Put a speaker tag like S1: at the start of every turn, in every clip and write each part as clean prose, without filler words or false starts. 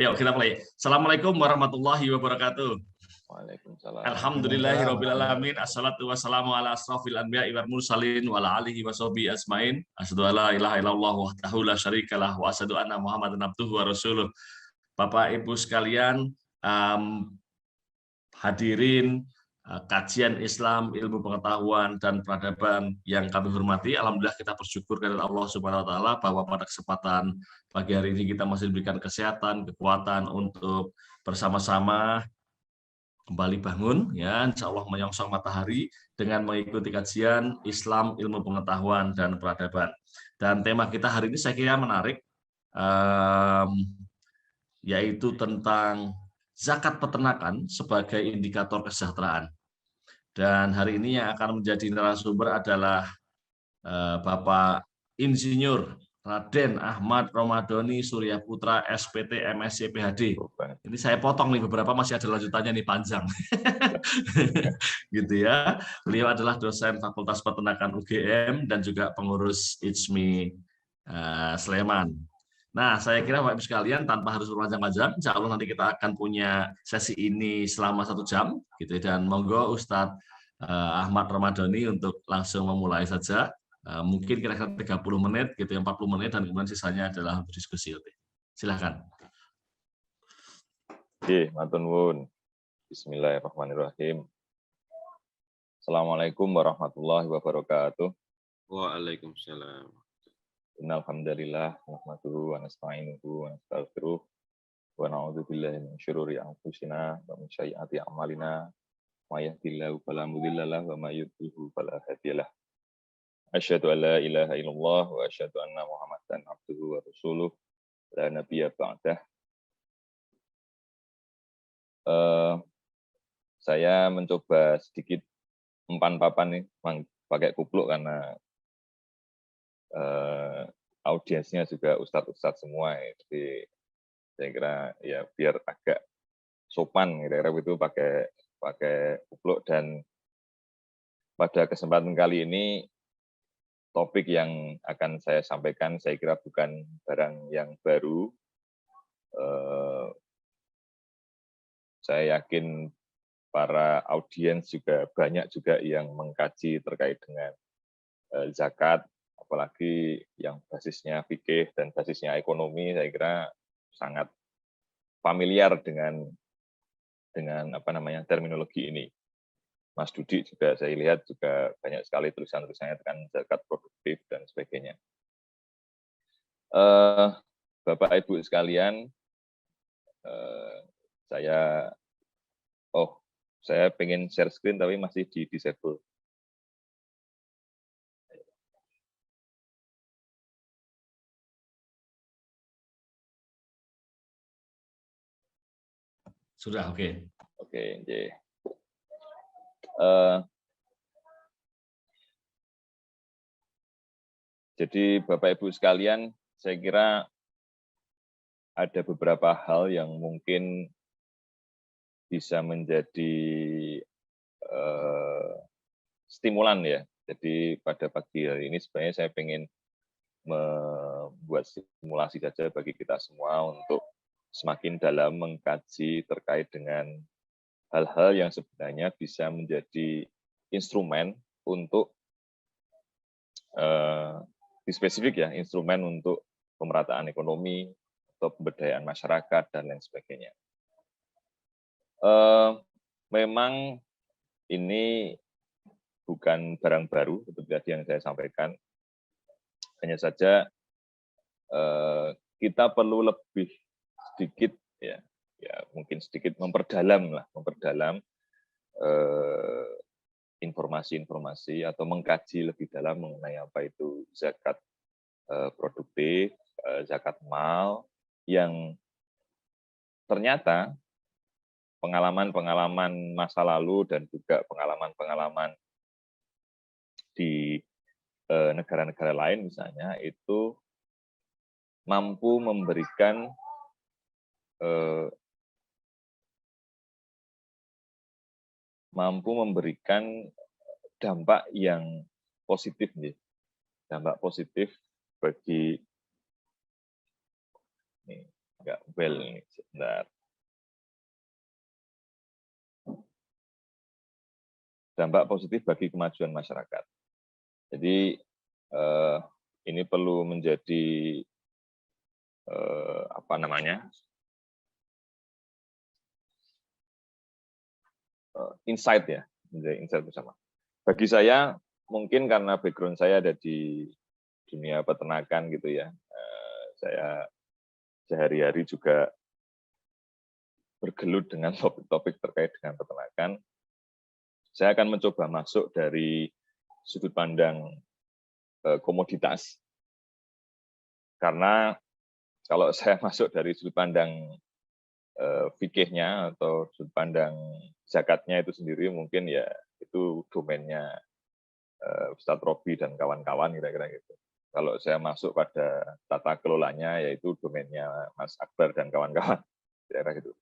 S1: Yuk kita mulai. Assalamualaikum warahmatullahi wabarakatuh.
S2: Waalaikumsalam.
S1: Alhamdulillahirobbilalamin. Assalatu wassalamu ala asrofil anbiya'i wal mursalin wa ala alihi wa sahbihi asmain. Asyhadu an la ilaha illallah wahdahu la syarikalah wa asyhadu anna Muhammadan abduhu wa rasuluh. Bapak Ibu sekalian, hadirin kajian Islam, ilmu pengetahuan dan peradaban yang kami hormati, alhamdulillah kita bersyukur kepada Allah Subhanahu wa taala bahwa pada kesempatan pagi hari ini kita masih diberikan kesehatan, kekuatan untuk bersama-sama kembali bangun ya, insya Allah menyongsong matahari dengan mengikuti kajian Islam, ilmu pengetahuan dan peradaban. Dan tema kita hari ini saya kira menarik, yaitu tentang zakat peternakan sebagai indikator kesejahteraan. Dan hari ini yang akan menjadi narasumber adalah Bapak Insinyur Raden Ahmad Romadhoni Surya Putra SPT MSc PhD. Ini saya potong nih, beberapa masih ada lanjutannya nih, panjang. Gitu ya. Beliau adalah dosen Fakultas Peternakan UGM dan juga pengurus IJMI Sleman. Nah, saya kira Bapak Ibu sekalian tanpa harus berpanjang-panjang, insya Allah nanti kita akan punya sesi ini selama 1 jam, gitu. Dan monggo Ustadz Ahmad Romadhoni untuk langsung memulai saja. Mungkin kira-kira 30 menit, gitu, 40 menit, dan kemudian sisanya adalah untuk diskusi. Silahkan.
S2: Oke, matur nuwun. Bismillahirrahmanirrahim. Assalamualaikum warahmatullahi wabarakatuh.
S3: Waalaikumsalam.
S2: Innal hamdalillah nahmaduhu wa nasta'inuhu wa nastaghfiruh wa na'udzu billahi min syururi anfusina wa min sayyiati a'malina may yahdihillahu fala mudilla lahu wa may yudlil fala hadiyalah. Asyhadu an la ilaha illallah wa asyhadu anna Muhammadan abduhu wa rasuluh la nabiyya ba'dah. Saya mencoba sedikit empan papan nih, pakai kupluk karena audiensnya juga ustadz-ustadz semua ya. Jadi saya kira ya biar agak sopan kira-kira itu pakai kupluk. Dan pada kesempatan kali ini topik yang akan saya sampaikan saya kira bukan barang yang baru. Saya yakin para audiens juga banyak juga yang mengkaji terkait dengan zakat, apalagi yang basisnya fikih dan basisnya ekonomi. Saya kira sangat familiar dengan terminologi ini. Mas Dudi juga saya lihat juga banyak sekali tulisan-tulisannya tentang zakat produktif dan sebagainya. Bapak Ibu sekalian, saya pengen share screen tapi masih di disable.
S1: Sudah, oke.
S2: Oke, jadi Bapak Ibu sekalian, saya kira ada beberapa hal yang mungkin bisa menjadi stimulan ya. Jadi pada pagi hari ini sebenarnya saya ingin membuat stimulasi saja bagi kita semua untuk semakin dalam mengkaji terkait dengan hal-hal yang sebenarnya bisa menjadi instrumen untuk di spesifik ya, instrumen untuk pemerataan ekonomi atau pemberdayaan masyarakat dan lain sebagainya. Memang ini bukan barang baru seperti tadi yang saya sampaikan. Hanya saja kita perlu lebih sedikit ya mungkin sedikit memperdalam informasi-informasi atau mengkaji lebih dalam mengenai apa itu zakat produktif, zakat mal, yang ternyata pengalaman-pengalaman masa lalu dan juga pengalaman-pengalaman di negara-negara lain misalnya itu mampu memberikan dampak yang positif nih. Dampak positif bagi Enggak well ini sebentar. Dampak positif bagi kemajuan masyarakat. Jadi ini perlu menjadi apa namanya, insight ya, menjadi insight bersama. Bagi saya mungkin karena background saya ada di dunia peternakan gitu ya, saya sehari-hari juga bergelut dengan topik-topik terkait dengan peternakan. Saya akan mencoba masuk dari sudut pandang komoditas, karena kalau saya masuk dari sudut pandang fikihnya atau sudut pandang zakatnya itu sendiri, mungkin ya itu domainnya Ustadz Robi dan kawan-kawan kira-kira gitu. Kalau saya masuk pada tata kelolanya, yaitu domainnya Mas Akbar dan kawan-kawan kira-kira gitu.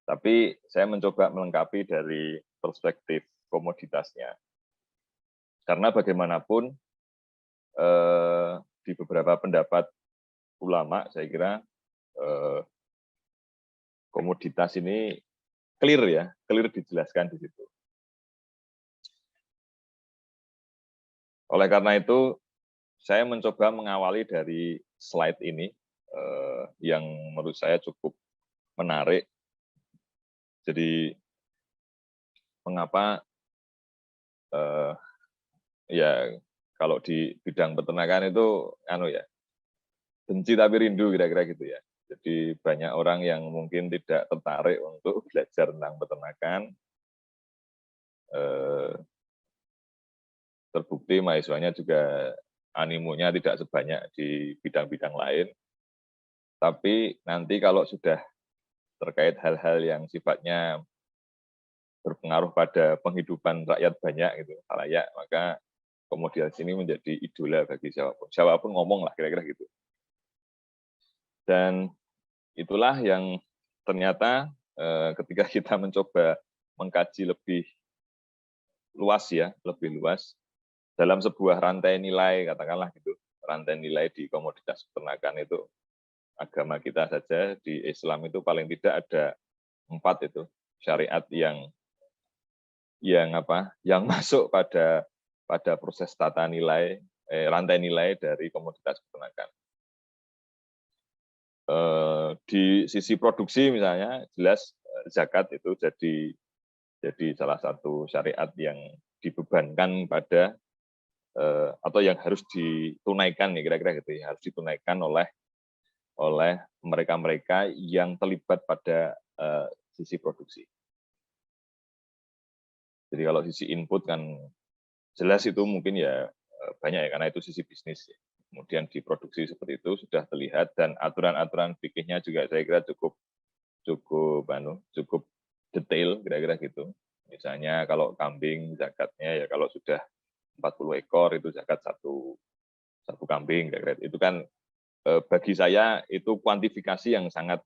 S2: Tapi saya mencoba melengkapi dari perspektif komoditasnya. Karena bagaimanapun di beberapa pendapat ulama, saya kira komoditas ini clear dijelaskan di situ. Oleh karena itu, saya mencoba mengawali dari slide ini yang menurut saya cukup menarik. Jadi mengapa ya kalau di bidang peternakan itu benci tapi rindu kira-kira gitu ya. Jadi banyak orang yang mungkin tidak tertarik untuk belajar tentang peternakan. Terbukti mahasiswanya juga animonya tidak sebanyak di bidang-bidang lain. Tapi nanti kalau sudah terkait hal-hal yang sifatnya berpengaruh pada penghidupan rakyat banyak gitu, halayak, maka komoditas ini menjadi idola bagi siapapun. Siapapun ngomong lah kira-kira gitu. Dan itulah yang ternyata ketika kita mencoba mengkaji lebih luas dalam sebuah rantai nilai, katakanlah gitu, rantai nilai di komoditas peternakan itu, agama kita saja di Islam itu paling tidak ada 4 itu syariat yang masuk pada proses tata nilai, rantai nilai dari komoditas peternakan. Di sisi produksi misalnya, jelas zakat itu jadi salah satu syariat yang dibebankan pada atau yang harus ditunaikan nih kira-kira gitu ya, harus ditunaikan oleh mereka-mereka yang terlibat pada sisi produksi. Jadi kalau sisi input kan jelas itu mungkin ya banyak ya, karena itu sisi bisnis. Kemudian di produksi seperti itu sudah terlihat, dan aturan-aturan fikihnya juga saya kira cukup detail kira-kira gitu. Misalnya kalau kambing zakatnya ya kalau sudah 40 ekor itu zakat satu kambing kira-kira. Itu kan bagi saya itu kuantifikasi yang sangat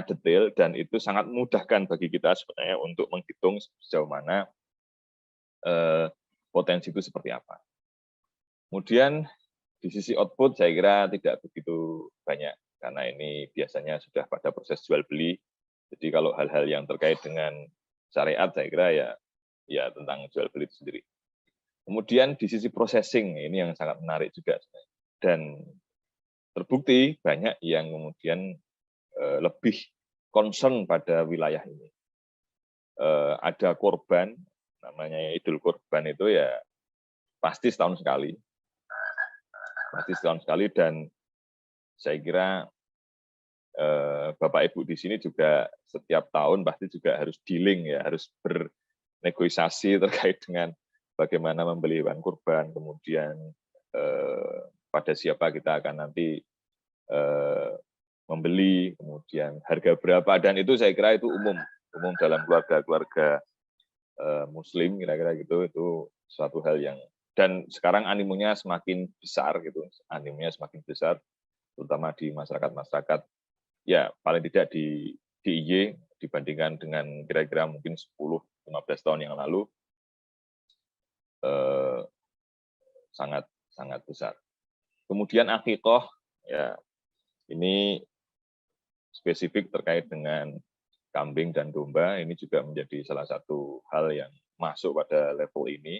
S2: detail, dan itu sangat memudahkan bagi kita sebenarnya untuk menghitung sejauh mana potensi itu seperti apa. Kemudian di sisi output saya kira tidak begitu banyak, karena ini biasanya sudah pada proses jual beli. Jadi kalau hal-hal yang terkait dengan syariat saya kira ya tentang jual beli itu sendiri. Kemudian di sisi processing, ini yang sangat menarik juga, dan terbukti banyak yang kemudian lebih concern pada wilayah ini. Ada korban, namanya Idul Kurban itu ya pasti setahun sekali. Dan saya kira Bapak Ibu di sini juga setiap tahun pasti juga harus dealing ya, harus bernegosiasi terkait dengan bagaimana membeli hewan kurban, kemudian pada siapa kita akan nanti membeli, kemudian harga berapa, dan itu saya kira itu umum dalam keluarga Muslim kira-kira gitu. Itu suatu hal yang, dan sekarang animonya semakin besar gitu, terutama di masyarakat ya paling tidak di DIY dibandingkan dengan kira-kira mungkin 10-15 tahun yang lalu sangat besar. Kemudian akikoh ya, ini spesifik terkait dengan kambing dan domba, ini juga menjadi salah satu hal yang masuk pada level ini.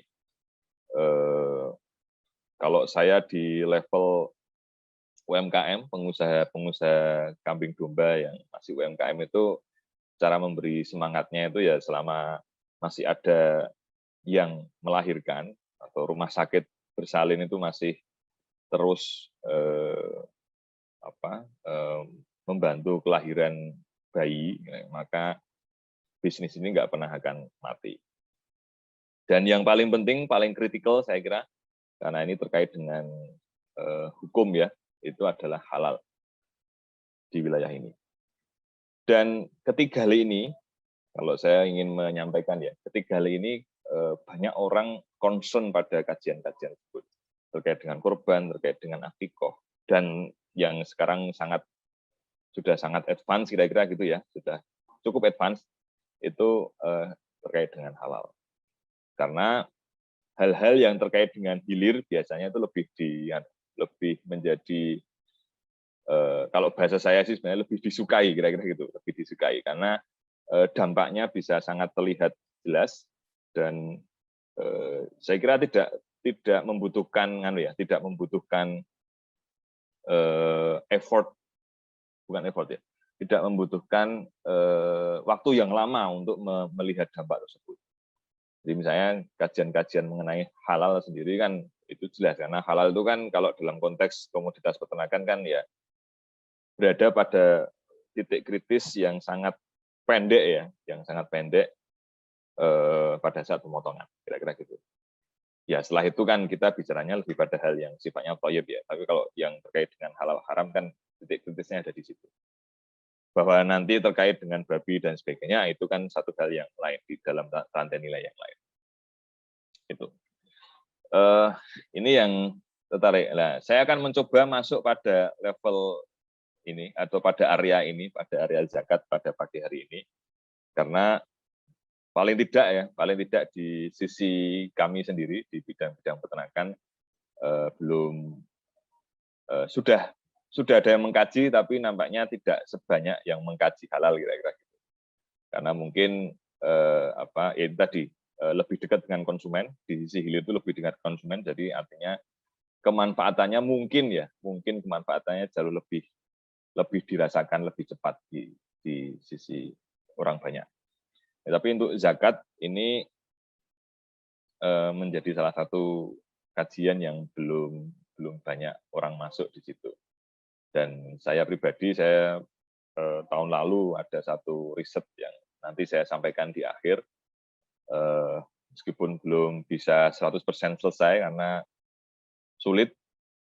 S2: Kalau saya di level UMKM, pengusaha kambing domba yang masih UMKM itu, cara memberi semangatnya itu ya selama masih ada yang melahirkan atau rumah sakit bersalin itu masih terus membantu kelahiran bayi, maka bisnis ini nggak pernah akan mati. Dan yang paling penting, paling kritikal saya kira, karena ini terkait dengan hukum ya, itu adalah halal di wilayah ini. Dan ketiga hal ini, kalau saya ingin menyampaikan ya, ketiga hal ini banyak orang concern pada kajian-kajian tersebut terkait dengan korban, terkait dengan akikoh, dan yang sekarang sudah sangat advance kira-kira gitu ya, sudah cukup advance itu terkait dengan halal. Karena hal-hal yang terkait dengan hilir biasanya itu lebih menjadi kalau bahasa saya sih sebenarnya lebih disukai kira-kira gitu, lebih disukai karena dampaknya bisa sangat terlihat jelas dan saya kira tidak membutuhkan effort, bukan effort ya, tidak membutuhkan waktu yang lama untuk melihat dampak tersebut. Jadi misalnya kajian-kajian mengenai halal sendiri kan itu jelas, karena halal itu kan kalau dalam konteks komoditas peternakan kan ya berada pada titik kritis yang sangat pendek ya, pada saat pemotongan, kira-kira gitu. Ya setelah itu kan kita bicaranya lebih pada hal yang sifatnya toyib ya, tapi kalau yang terkait dengan halal haram kan titik kritisnya ada di situ. Bahwa nanti terkait dengan babi dan sebagainya itu kan satu hal yang lain di dalam rantai nilai yang lain. Itu. Ini yang tertarik. Nah, saya akan mencoba masuk pada level ini atau pada area ini, pada area zakat pada pagi hari ini, karena paling tidak di sisi kami sendiri di bidang-bidang peternakan sudah ada yang mengkaji, tapi nampaknya tidak sebanyak yang mengkaji halal kira-kira gitu. Karena mungkin itu tadi lebih dekat dengan konsumen, di sisi hilir itu lebih dekat konsumen, jadi artinya kemanfaatannya mungkin kemanfaatannya jauh lebih dirasakan lebih cepat di sisi orang banyak. Ya, tapi untuk zakat ini menjadi salah satu kajian yang belum banyak orang masuk di situ. Dan saya pribadi, tahun lalu ada satu riset yang nanti saya sampaikan di akhir, meskipun belum bisa 100% selesai karena sulit,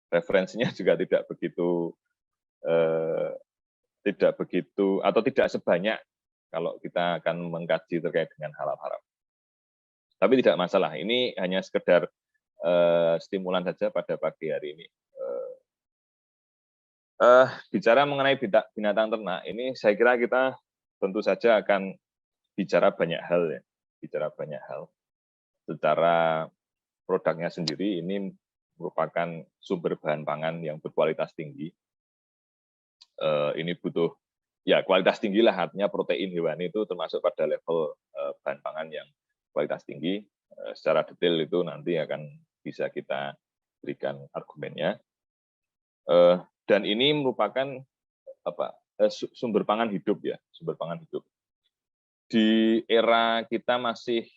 S2: referensinya juga tidak begitu atau tidak sebanyak kalau kita akan mengkaji terkait dengan halal haram. Tapi tidak masalah, ini hanya sekedar stimulan saja pada pagi hari ini. Bicara mengenai binatang ternak, ini saya kira kita tentu saja akan bicara banyak hal ya, Secara produknya sendiri ini merupakan sumber bahan pangan yang berkualitas tinggi. Ini butuh ya kualitas tinggi lah, artinya protein hewani itu termasuk pada level bahan pangan yang kualitas tinggi. Secara detail itu nanti akan bisa kita berikan argumennya. Dan ini merupakan sumber pangan hidup ya, Di era kita masih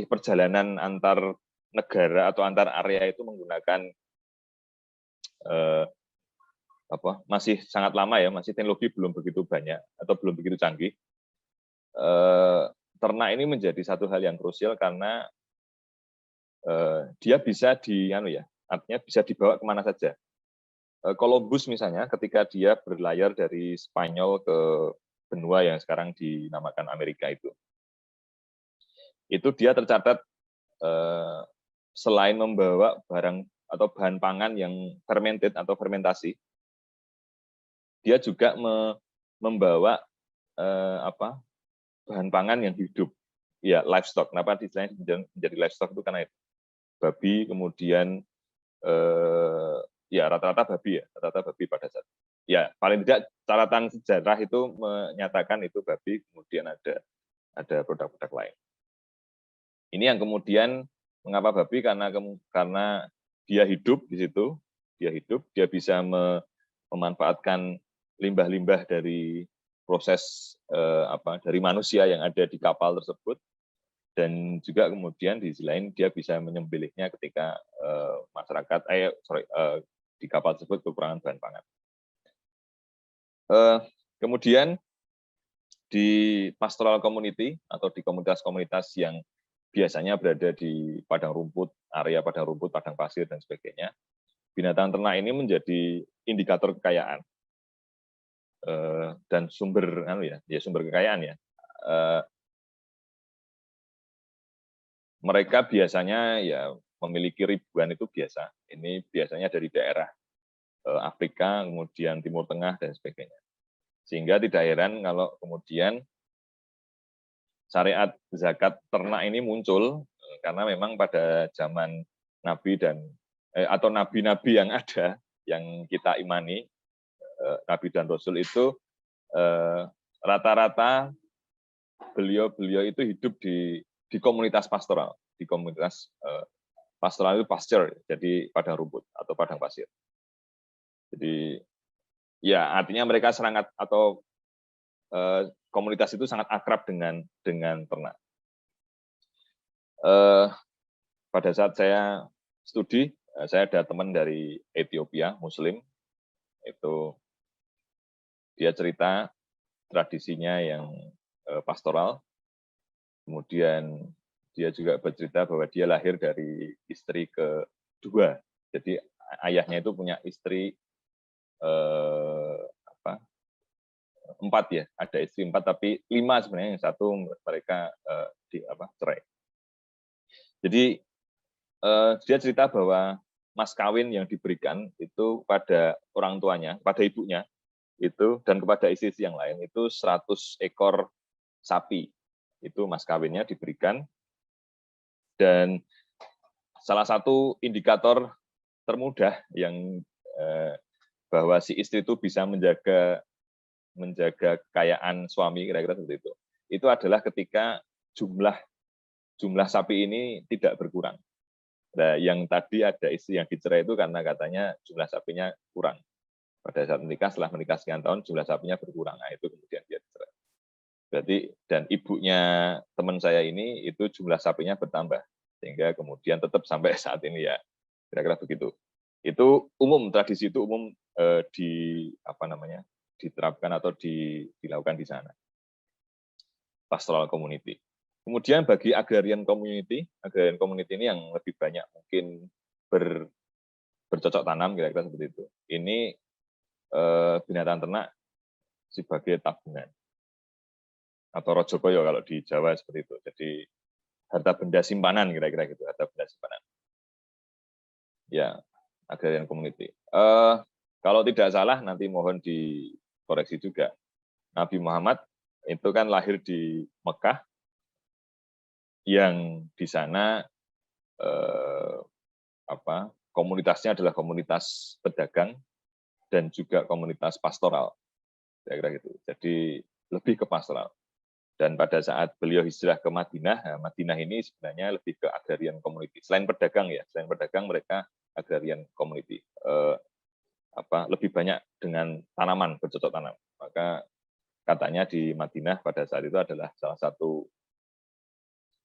S2: perjalanan antar negara atau antar area itu menggunakan masih sangat lama ya, masih teknologi belum begitu banyak atau belum begitu canggih. Ternak ini menjadi satu hal yang krusial karena dia bisa artinya bisa dibawa kemana saja. Columbus misalnya, ketika dia berlayar dari Spanyol ke benua yang sekarang dinamakan Amerika itu dia tercatat selain membawa barang atau bahan pangan yang fermented atau fermentasi, dia juga membawa bahan pangan yang hidup, ya livestock. Kenapa istilahnya menjadi livestock itu karena itu babi, kemudian ya rata-rata babi pada saat. ya paling tidak catatan sejarah itu menyatakan itu babi, kemudian ada produk-produk lain. Ini yang kemudian mengapa babi, karena dia hidup di situ, dia bisa memanfaatkan limbah-limbah dari proses dari manusia yang ada di kapal tersebut, dan juga kemudian di sisi lain dia bisa menyembelihnya ketika masyarakat di kapal tersebut kekurangan bahan pangan. Kemudian di pastoral community atau di komunitas-komunitas yang biasanya berada di padang rumput, area padang rumput, padang pasir dan sebagainya, binatang ternak ini menjadi indikator kekayaan dan sumber kekayaan ya. Mereka biasanya ya memiliki ribuan, itu biasa. Ini biasanya dari daerah Afrika, kemudian Timur Tengah dan sebagainya. Sehingga tidak heran kalau kemudian syariat zakat ternak ini muncul, karena memang pada zaman Nabi atau nabi-nabi yang ada, yang kita imani, Nabi dan Rasul itu rata-rata beliau itu hidup di komunitas pastoral, di komunitas pastoral itu pasture, jadi padang rumput atau padang pasir. Jadi ya artinya mereka sangat, atau komunitas itu sangat akrab dengan ternak. Pada saat saya studi, saya ada teman dari Ethiopia, Muslim, itu dia cerita tradisinya yang pastoral. Kemudian dia juga bercerita bahwa dia lahir dari istri kedua. Jadi ayahnya itu punya istri 4 ya, ada istri 4 tapi 5 sebenarnya, yang satu mereka cerai. Jadi dia cerita bahwa mas kawin yang diberikan itu pada orang tuanya, pada ibunya itu, dan kepada istri yang lain itu 100 ekor sapi. Itu mas kawinnya diberikan, dan salah satu indikator termudah yang bahwa si istri itu bisa menjaga kekayaan suami, kira-kira seperti itu adalah ketika jumlah sapi ini tidak berkurang. Nah, yang tadi ada istri yang dicerai itu karena katanya jumlah sapinya kurang. Pada saat menikah, setelah menikah sekian tahun, jumlah sapinya berkurang. Nah, itu kemudian dia dicerai. Berarti, dan ibunya teman saya ini itu jumlah sapinya bertambah, sehingga kemudian tetap sampai saat ini ya, kira-kira begitu. Itu umum, tradisi itu umum diterapkan atau dilakukan di sana. Pastoral community. Kemudian bagi agrarian community ini yang lebih banyak mungkin bercocok tanam, kira-kira seperti itu. Ini binatang ternak sebagai tabungan. Atau rojokoyo kalau di Jawa seperti itu. Jadi harta benda simpanan, kira-kira gitu, harta benda simpanan. Ya, agrarian community. Kalau tidak salah, nanti mohon dikoreksi juga. Nabi Muhammad itu kan lahir di Mekah, yang di sana komunitasnya adalah komunitas pedagang dan juga komunitas pastoral, kira-kira gitu. Jadi lebih ke pastoral. Dan pada saat beliau hijrah ke Madinah, Madinah ini sebenarnya lebih ke agrarian community. Selain pedagang ya, mereka agrarian community. Lebih banyak dengan tanaman, bercocok tanam. Maka katanya di Madinah pada saat itu adalah salah satu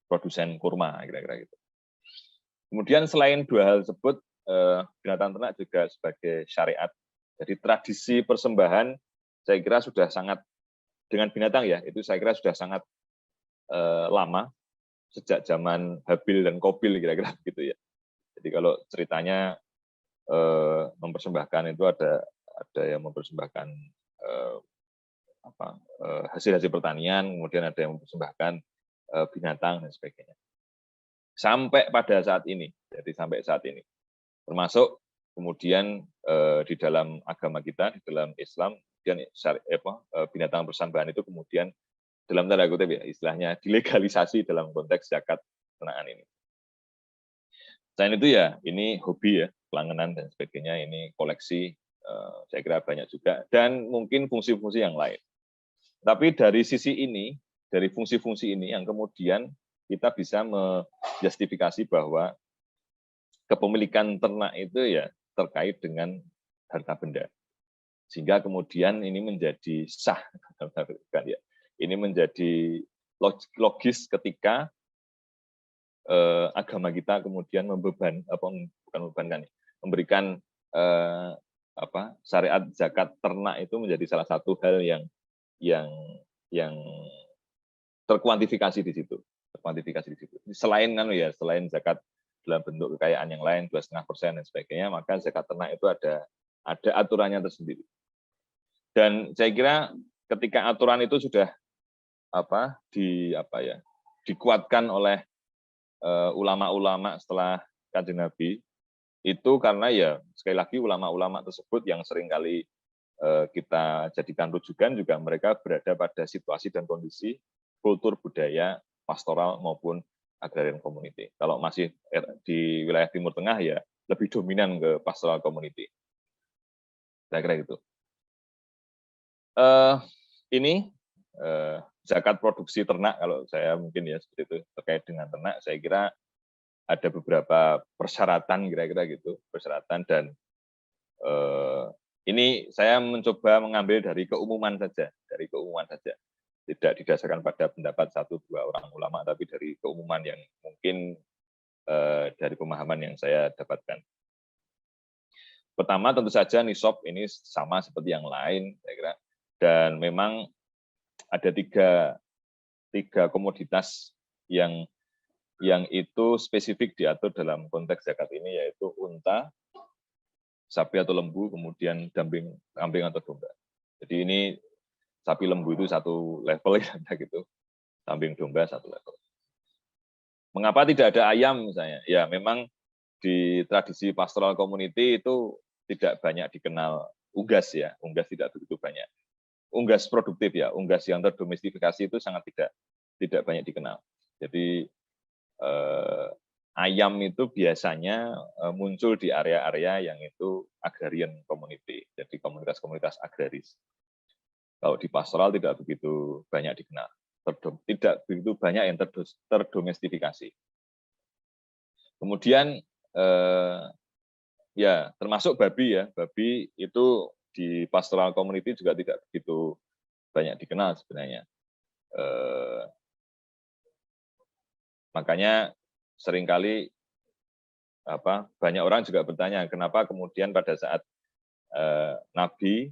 S2: produsen kurma, kira-kira gitu. Kemudian selain dua hal tersebut, binatang ternak juga sebagai syariat. Jadi tradisi persembahan saya kira sudah sangat, dengan binatang ya, itu saya kira sudah sangat lama, sejak zaman Habil dan Qabil, kira-kira begitu ya. Jadi kalau ceritanya mempersembahkan itu ada yang mempersembahkan hasil-hasil pertanian, kemudian ada yang mempersembahkan binatang dan sebagainya. Sampai pada saat ini, termasuk kemudian di dalam agama kita, di dalam Islam, kemudian binatang persembahan itu kemudian dalam tanda kutip ya, istilahnya dilegalisasi dalam konteks zakat ternakan ini. Selain itu ya, ini hobi ya, pelangganan dan sebagainya, ini koleksi Saya kira banyak juga, dan mungkin fungsi-fungsi yang lain. Tapi dari sisi ini, dari fungsi-fungsi ini yang kemudian kita bisa menjustifikasi bahwa kepemilikan ternak itu ya terkait dengan harta benda. Sehingga kemudian ini menjadi sah, ya. Ini menjadi logis ketika agama kita kemudian memberikan syariat zakat ternak itu menjadi salah satu hal yang terkuantifikasi di situ. Selain selain zakat dalam bentuk kekayaan yang lain 2,5% dan sebagainya, maka zakat ternak itu ada aturannya tersendiri. Dan saya kira ketika aturan itu sudah dikuatkan oleh ulama-ulama setelah Kanjeng Nabi, itu karena ya sekali lagi ulama-ulama tersebut yang seringkali kita jadikan rujukan juga mereka berada pada situasi dan kondisi kultur budaya pastoral maupun agrarian community. Kalau masih di wilayah Timur Tengah ya lebih dominan ke pastoral community. Saya kira gitu. Ini zakat produksi ternak, kalau saya mungkin ya seperti itu terkait dengan ternak, saya kira ada beberapa persyaratan kira-kira gitu, persyaratan, dan ini saya mencoba mengambil dari keumuman saja, tidak didasarkan pada pendapat 1-2 orang ulama, tapi dari keumuman yang mungkin dari pemahaman yang saya dapatkan. Pertama tentu saja nisab ini sama seperti yang lain, saya kira, dan memang ada tiga komoditas yang itu spesifik diatur dalam konteks zakat ini, yaitu unta, sapi atau lembu, kemudian kambing atau domba. Jadi ini sapi lembu itu satu level ya gitu, kambing domba satu level. Mengapa tidak ada ayam misalnya? Ya memang di tradisi pastoral community itu tidak banyak dikenal unggas ya, unggas tidak begitu banyak. Unggas produktif ya, unggas yang terdomestifikasi itu sangat tidak banyak dikenal. Jadi ayam itu biasanya muncul di area-area yang itu agrarian community, jadi komunitas-komunitas agraris. Kalau di pastoral tidak begitu banyak dikenal, tidak begitu banyak yang terdomestifikasi. Kemudian ya termasuk babi ya, babi itu di pastoral community juga tidak begitu banyak dikenal sebenarnya. Makanya seringkali banyak orang juga bertanya kenapa kemudian pada saat Nabi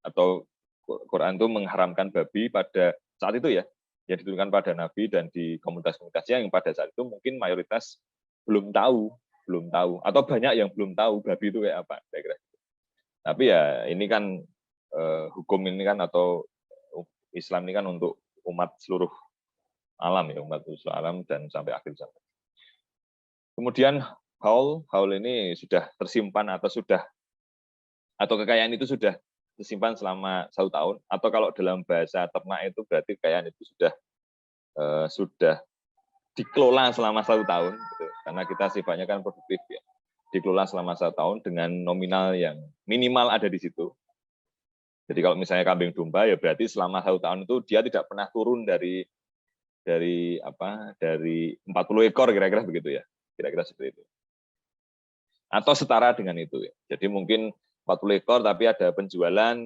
S2: atau Quran itu mengharamkan babi pada saat itu ya, yang diturunkan pada Nabi dan di komunitas-komunitasnya yang pada saat itu mungkin mayoritas belum tahu, atau banyak yang belum tahu babi itu kayak apa, saya kira. Tapi ya ini kan hukum ini kan atau Islam ini kan untuk umat seluruh alam ya, umat seluruh alam dan sampai akhir zaman. Kemudian haul ini sudah tersimpan atau kekayaan itu sudah tersimpan selama 1 tahun, atau kalau dalam bahasa ternak itu berarti kekayaan itu sudah dikelola selama 1 tahun, gitu. Karena kita sifatnya kan produktif ya, dikelola selama 1 tahun dengan nominal yang minimal ada di situ. Jadi kalau misalnya kambing domba ya berarti selama 1 tahun itu dia tidak pernah turun dari 40 ekor kira-kira begitu ya, kira-kira seperti itu. Atau setara dengan itu ya. Jadi mungkin 40 ekor tapi ada penjualan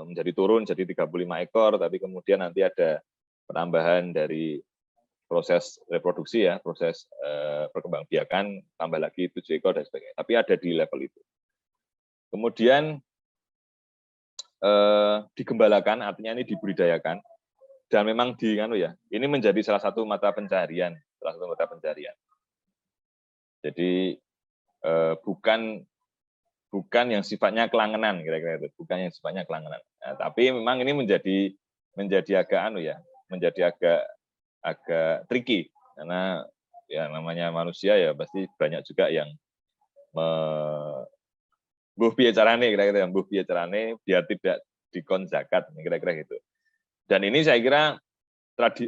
S2: menjadi turun jadi 35 ekor, tapi kemudian nanti ada penambahan dari proses reproduksi ya, proses perkembangbiakan, tambah lagi 7 ekor dan sebagainya. Tapi ada di level itu. Kemudian digembalakan, artinya ini dibudidayakan, dan memang ini menjadi salah satu mata pencarian, Jadi bukan yang sifatnya kelangenan, kira-kira itu, bukan yang sifatnya kelangenan. Nah, tapi memang ini menjadi agak tricky, karena ya namanya manusia ya pasti banyak juga yang mbuh piye carane, kira-kira mbuh piye carane biar tidak dikon zakat, kira-kira gitu. Dan ini saya kira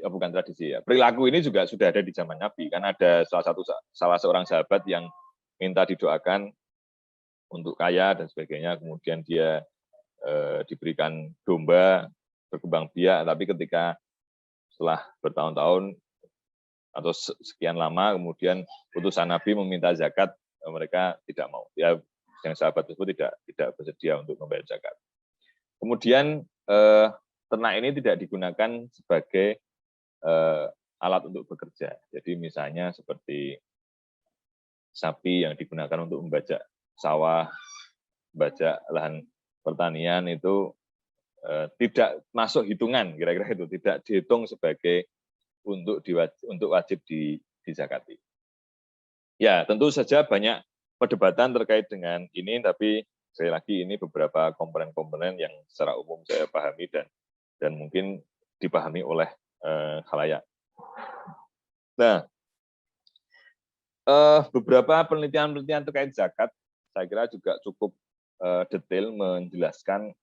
S2: bukan tradisi ya, perilaku ini juga sudah ada di zaman Nabi, kan ada salah seorang sahabat yang minta didoakan untuk kaya dan sebagainya, kemudian dia diberikan domba, berkembang biak, tapi ketika setelah bertahun-tahun atau sekian lama, kemudian putusan Nabi meminta zakat, mereka tidak mau. Ya, yang sahabat tersebut tidak bersedia untuk membayar zakat. Kemudian ternak ini tidak digunakan sebagai alat untuk bekerja. Jadi misalnya seperti sapi yang digunakan untuk membajak sawah, membajak lahan pertanian itu tidak masuk hitungan, kira-kira itu, tidak dihitung sebagai untuk wajib dizakati. Ya, tentu saja banyak perdebatan terkait dengan ini, tapi sekali lagi ini beberapa komponen-komponen yang secara umum saya pahami dan mungkin dipahami oleh khalayak. Nah, beberapa penelitian-penelitian terkait zakat saya kira juga cukup detail menjelaskan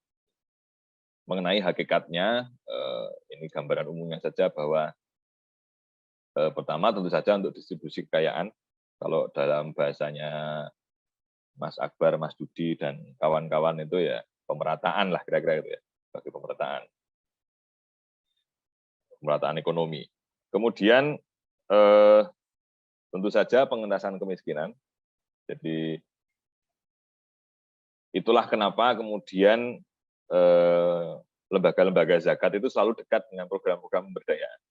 S2: mengenai hakikatnya. Ini gambaran umumnya saja bahwa pertama tentu saja untuk distribusi kekayaan. Kalau dalam bahasanya Mas Akbar, Mas Dudi, dan kawan-kawan itu ya pemerataan lah kira-kira itu ya, bagi pemerataan ekonomi. Kemudian tentu saja pengentasan kemiskinan. Jadi itulah kenapa kemudian lembaga-lembaga zakat itu selalu dekat dengan program-program pemberdayaan.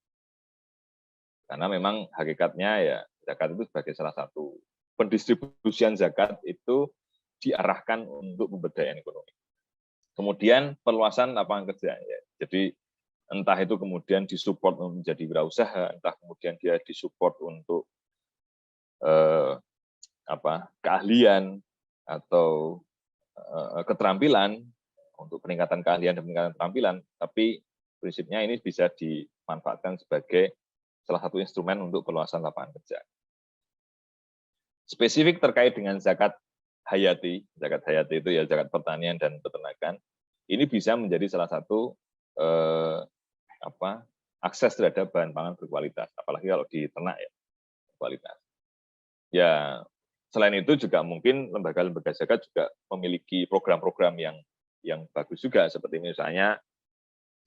S2: Karena memang hakikatnya ya zakat itu sebagai salah satu pendistribusian zakat itu diarahkan untuk pemberdayaan ekonomi. Kemudian perluasan lapangan kerja. Ya. Jadi entah itu kemudian disupport menjadi wirausaha, entah kemudian dia disupport untuk keahlian atau keterampilan, untuk peningkatan keahlian dan peningkatan keterampilan, tapi prinsipnya ini bisa dimanfaatkan sebagai salah satu instrumen untuk perluasan lapangan kerja. Spesifik terkait dengan zakat hayati itu ya zakat pertanian dan peternakan, ini bisa menjadi salah satu akses terhadap bahan pangan berkualitas, apalagi kalau di ternak ya kualitas. Ya, selain itu juga mungkin lembaga-lembaga zakat juga memiliki program-program yang bagus juga, seperti misalnya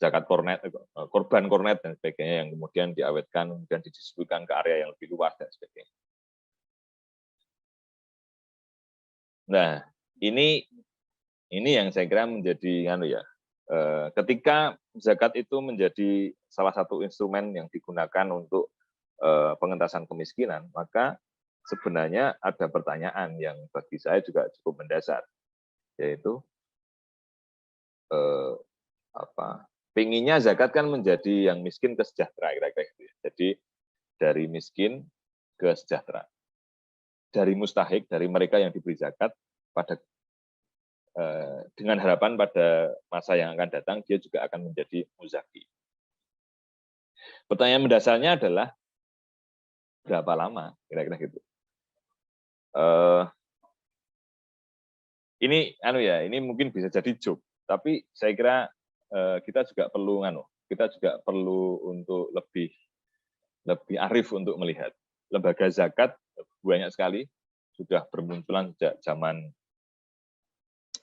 S2: zakat korban kornet dan sebagainya yang kemudian diawetkan, kemudian didistribusikan ke area yang lebih luas dan sebagainya. Nah, ini yang saya kira menjadi ketika zakat itu menjadi salah satu instrumen yang digunakan untuk pengentasan kemiskinan, maka sebenarnya ada pertanyaan yang bagi saya juga cukup mendasar, yaitu pinginnya zakat kan menjadi yang miskin ke sejahtera, kira-kira gitu ya. Jadi dari miskin ke sejahtera, dari mustahik, dari mereka yang diberi zakat pada dengan harapan pada masa yang akan datang dia juga akan menjadi muzaki. Pertanyaan mendasarnya adalah berapa lama, kira-kira gitu. Ini mungkin bisa jadi joke, tapi saya kira kita juga perlu untuk lebih arif untuk melihat. Lembaga zakat banyak sekali sudah bermunculan sejak zaman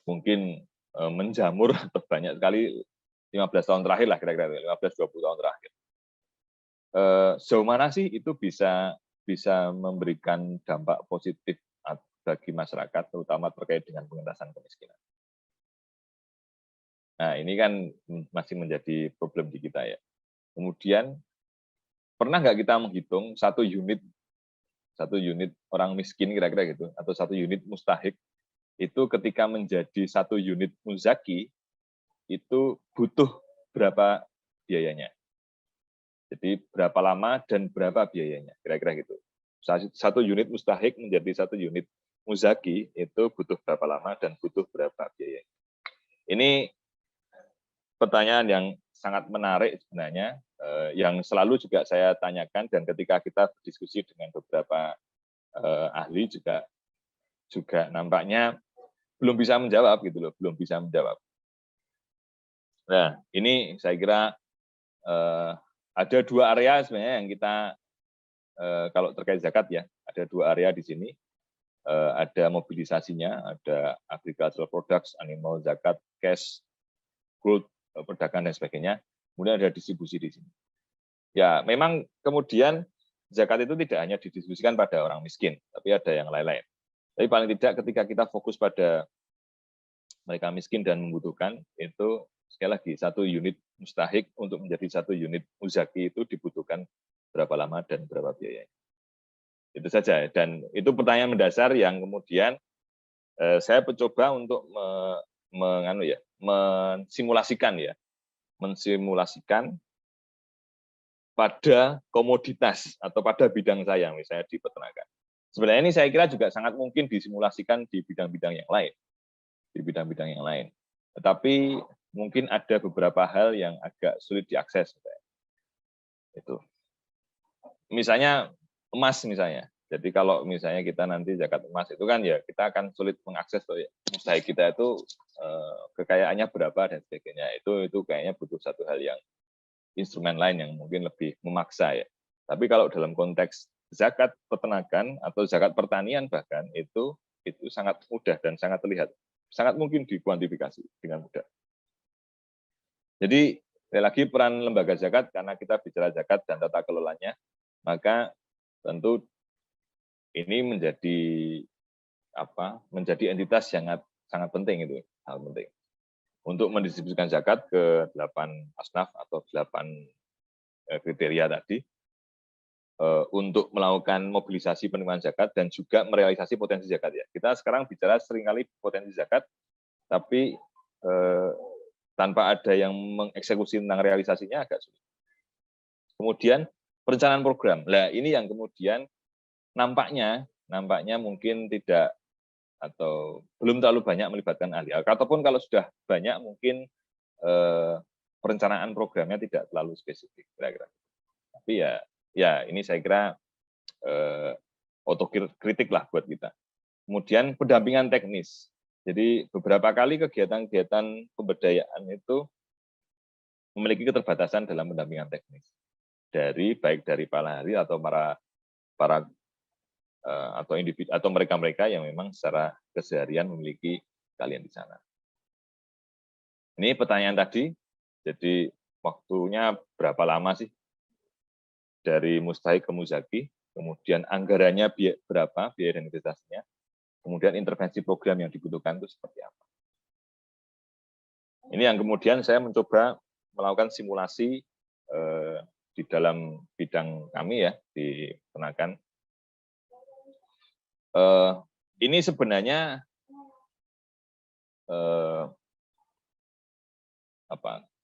S2: mungkin menjamur atau banyak sekali 15 tahun terakhir lah, kira-kira 15-20 tahun terakhir. Sejauh mana sih itu bisa memberikan dampak positif bagi masyarakat, terutama terkait dengan pengentasan kemiskinan. Nah, ini kan masih menjadi problem di kita ya. Kemudian, pernah nggak kita menghitung satu unit orang miskin kira-kira gitu, atau satu unit mustahik, itu ketika menjadi satu unit muzaki, itu butuh berapa biayanya. Jadi berapa lama dan berapa biayanya, kira-kira gitu. Satu unit mustahik menjadi satu unit muzaki itu butuh berapa lama dan butuh berapa biaya. Ini pertanyaan yang sangat menarik sebenarnya, yang selalu juga saya tanyakan, dan ketika kita berdiskusi dengan beberapa ahli juga nampaknya belum bisa menjawab gitu loh, belum bisa menjawab. Nah, ini saya kira ada dua area sebenarnya yang kita kalau terkait zakat ya, ada dua area di sini. ada mobilisasinya, ada agricultural products, animal zakat, cash, gold, perdagangan dan sebagainya. Kemudian ada distribusi di sini. Ya, memang kemudian zakat itu tidak hanya didistribusikan pada orang miskin, tapi ada yang lain-lain. Tapi paling tidak ketika kita fokus pada mereka miskin dan membutuhkan, itu sekali lagi satu unit mustahik untuk menjadi satu unit muzaki itu dibutuhkan berapa lama dan berapa biaya. Itu saja. Dan itu pertanyaan mendasar yang kemudian saya mencoba untuk mensimulasikan pada komoditas atau pada bidang saya, misalnya di peternakan. Sebenarnya ini saya kira juga sangat mungkin disimulasikan di bidang-bidang yang lain. Tetapi mungkin ada beberapa hal yang agak sulit diakses. Itu. Misalnya emas misalnya. Jadi kalau misalnya kita nanti zakat emas itu kan ya kita akan sulit mengakses tuh ya. Mustahik kita itu kekayaannya berapa dan sebagainya. Itu kayaknya butuh satu hal yang instrumen lain yang mungkin lebih memaksa ya. Tapi kalau dalam konteks zakat peternakan atau zakat pertanian bahkan itu sangat mudah dan sangat terlihat, sangat mungkin dikuantifikasi dengan mudah. Jadi lagi peran lembaga zakat karena kita bicara zakat dan tata kelolanya, maka tentu ini menjadi entitas yang sangat penting itu, hal penting. Untuk mendistribusikan zakat ke 8 asnaf atau 8 kriteria tadi, untuk melakukan mobilisasi penerimaan zakat dan juga merealisasi potensi zakat ya. Kita sekarang bicara seringkali potensi zakat, tapi tanpa ada yang mengeksekusi tentang realisasinya agak sulit. Kemudian perencanaan program. Nah, ini yang kemudian nampaknya mungkin tidak atau belum terlalu banyak melibatkan ahli. Ataupun kalau sudah banyak mungkin perencanaan programnya tidak terlalu spesifik kira-kira. Tapi ya ini saya kira otokritik lah buat kita. Kemudian pendampingan teknis. Jadi beberapa kali kegiatan-kegiatan pemberdayaan itu memiliki keterbatasan dalam pendampingan teknis. Baik dari para ahli atau para atau individu atau mereka-mereka yang memang secara keseharian memiliki keahlian di sana. Ini pertanyaan tadi, jadi waktunya berapa lama sih dari mustahik ke muzaki, kemudian anggarannya berapa, biaya dan investasinya, kemudian intervensi program yang dibutuhkan itu seperti apa. Ini yang kemudian saya mencoba melakukan simulasi di dalam bidang kami ya, di peternakan. Ini sebenarnya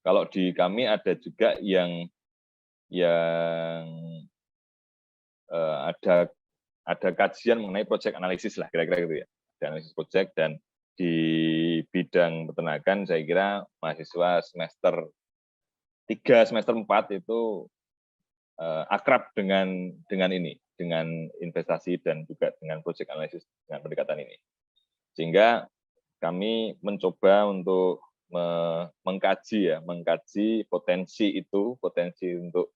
S2: kalau di kami ada juga yang ada kajian mengenai project analisis lah kira-kira gitu ya, analisis project. Dan di bidang peternakan saya kira mahasiswa semester 3, semester 4 itu akrab dengan ini, dengan investasi dan juga dengan project analysis dengan pendekatan ini. Sehingga kami mencoba untuk mengkaji potensi untuk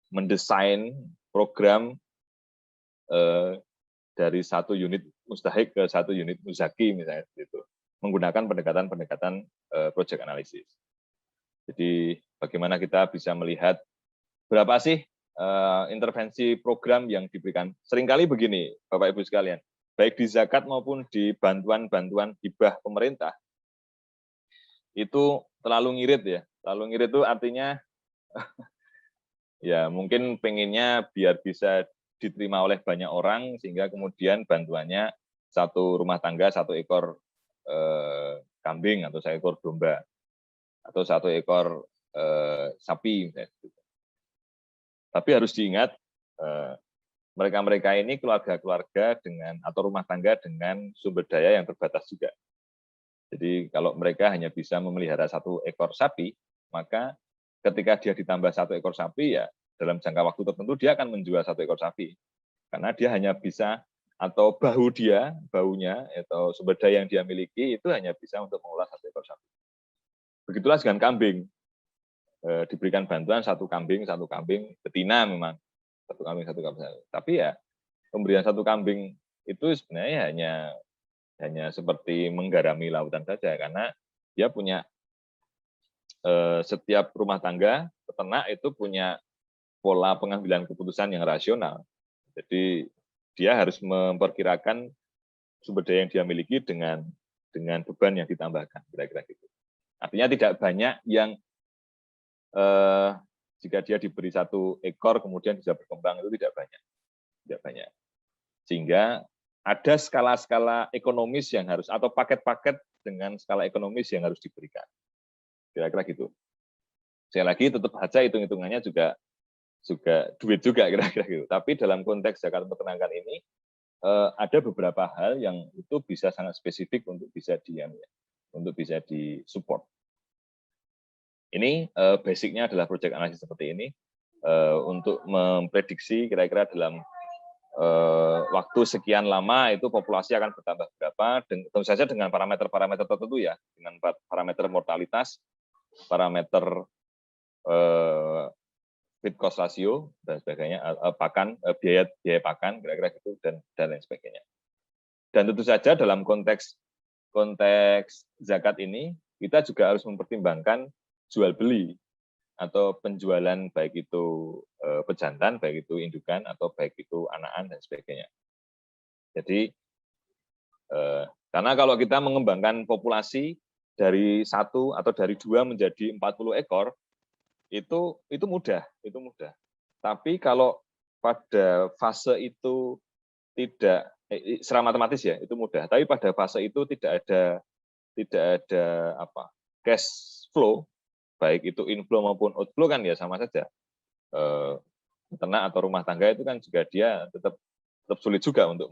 S2: mendesain program dari satu unit mustahik ke satu unit muzaki misalnya gitu, menggunakan pendekatan project analysis. Jadi bagaimana kita bisa melihat berapa sih intervensi program yang diberikan. Seringkali begini, Bapak Ibu sekalian, baik di zakat maupun di bantuan-bantuan hibah pemerintah, itu terlalu ngirit ya. Terlalu ngirit itu artinya ya mungkin pengennya biar bisa diterima oleh banyak orang, sehingga kemudian bantuannya satu rumah tangga 1 ekor kambing atau 1 ekor domba atau 1 ekor sapi misalnya. Tapi harus diingat mereka-mereka ini keluarga-keluarga dengan atau rumah tangga dengan sumber daya yang terbatas juga. Jadi kalau mereka hanya bisa memelihara 1 ekor sapi, maka ketika dia ditambah 1 ekor sapi ya dalam jangka waktu tertentu dia akan menjual 1 ekor sapi. Karena dia hanya bisa atau baunya atau sumber daya yang dia miliki itu hanya bisa untuk mengolah 1 ekor sapi. Begitulah dengan kambing. Diberikan bantuan 1 kambing betina memang 1 kambing. Tapi ya pemberian satu kambing itu sebenarnya hanya seperti menggarami lautan saja, karena dia punya setiap rumah tangga peternak itu punya pola pengambilan keputusan yang rasional. Jadi dia harus memperkirakan sumber daya yang dia miliki dengan beban yang ditambahkan, kira-kira gitu. Artinya tidak banyak yang jika dia diberi 1 ekor kemudian bisa berkembang, itu tidak banyak. Sehingga ada skala-skala ekonomis yang harus, atau paket-paket dengan skala ekonomis yang harus diberikan. Kira-kira gitu. Sekali lagi tetap saja hitung-hitungannya juga duit juga, kira-kira gitu. Tapi dalam konteks zakat peternakan ini ada beberapa hal yang itu bisa sangat spesifik untuk bisa disupport. Ini basicnya adalah project analisis seperti ini untuk memprediksi kira-kira dalam waktu sekian lama itu populasi akan bertambah berapa, tentu saja dengan parameter-parameter tertentu ya, dengan parameter mortalitas, parameter feed cost ratio dan sebagainya, pakan, biaya pakan, kira-kira gitu, dan lain sebagainya. Dan tentu saja dalam konteks zakat ini kita juga harus mempertimbangkan jual beli atau penjualan, baik itu pejantan, baik itu indukan, atau baik itu anakan dan sebagainya. Jadi karena kalau kita mengembangkan populasi dari 1 atau dari 2 menjadi 40 ekor itu mudah. Tapi kalau pada fase itu tidak secara matematis ya itu mudah, tapi pada fase itu tidak ada cash flow, baik itu inflow maupun outflow kan ya sama saja. Peternak atau rumah tangga itu kan juga dia tetap sulit juga untuk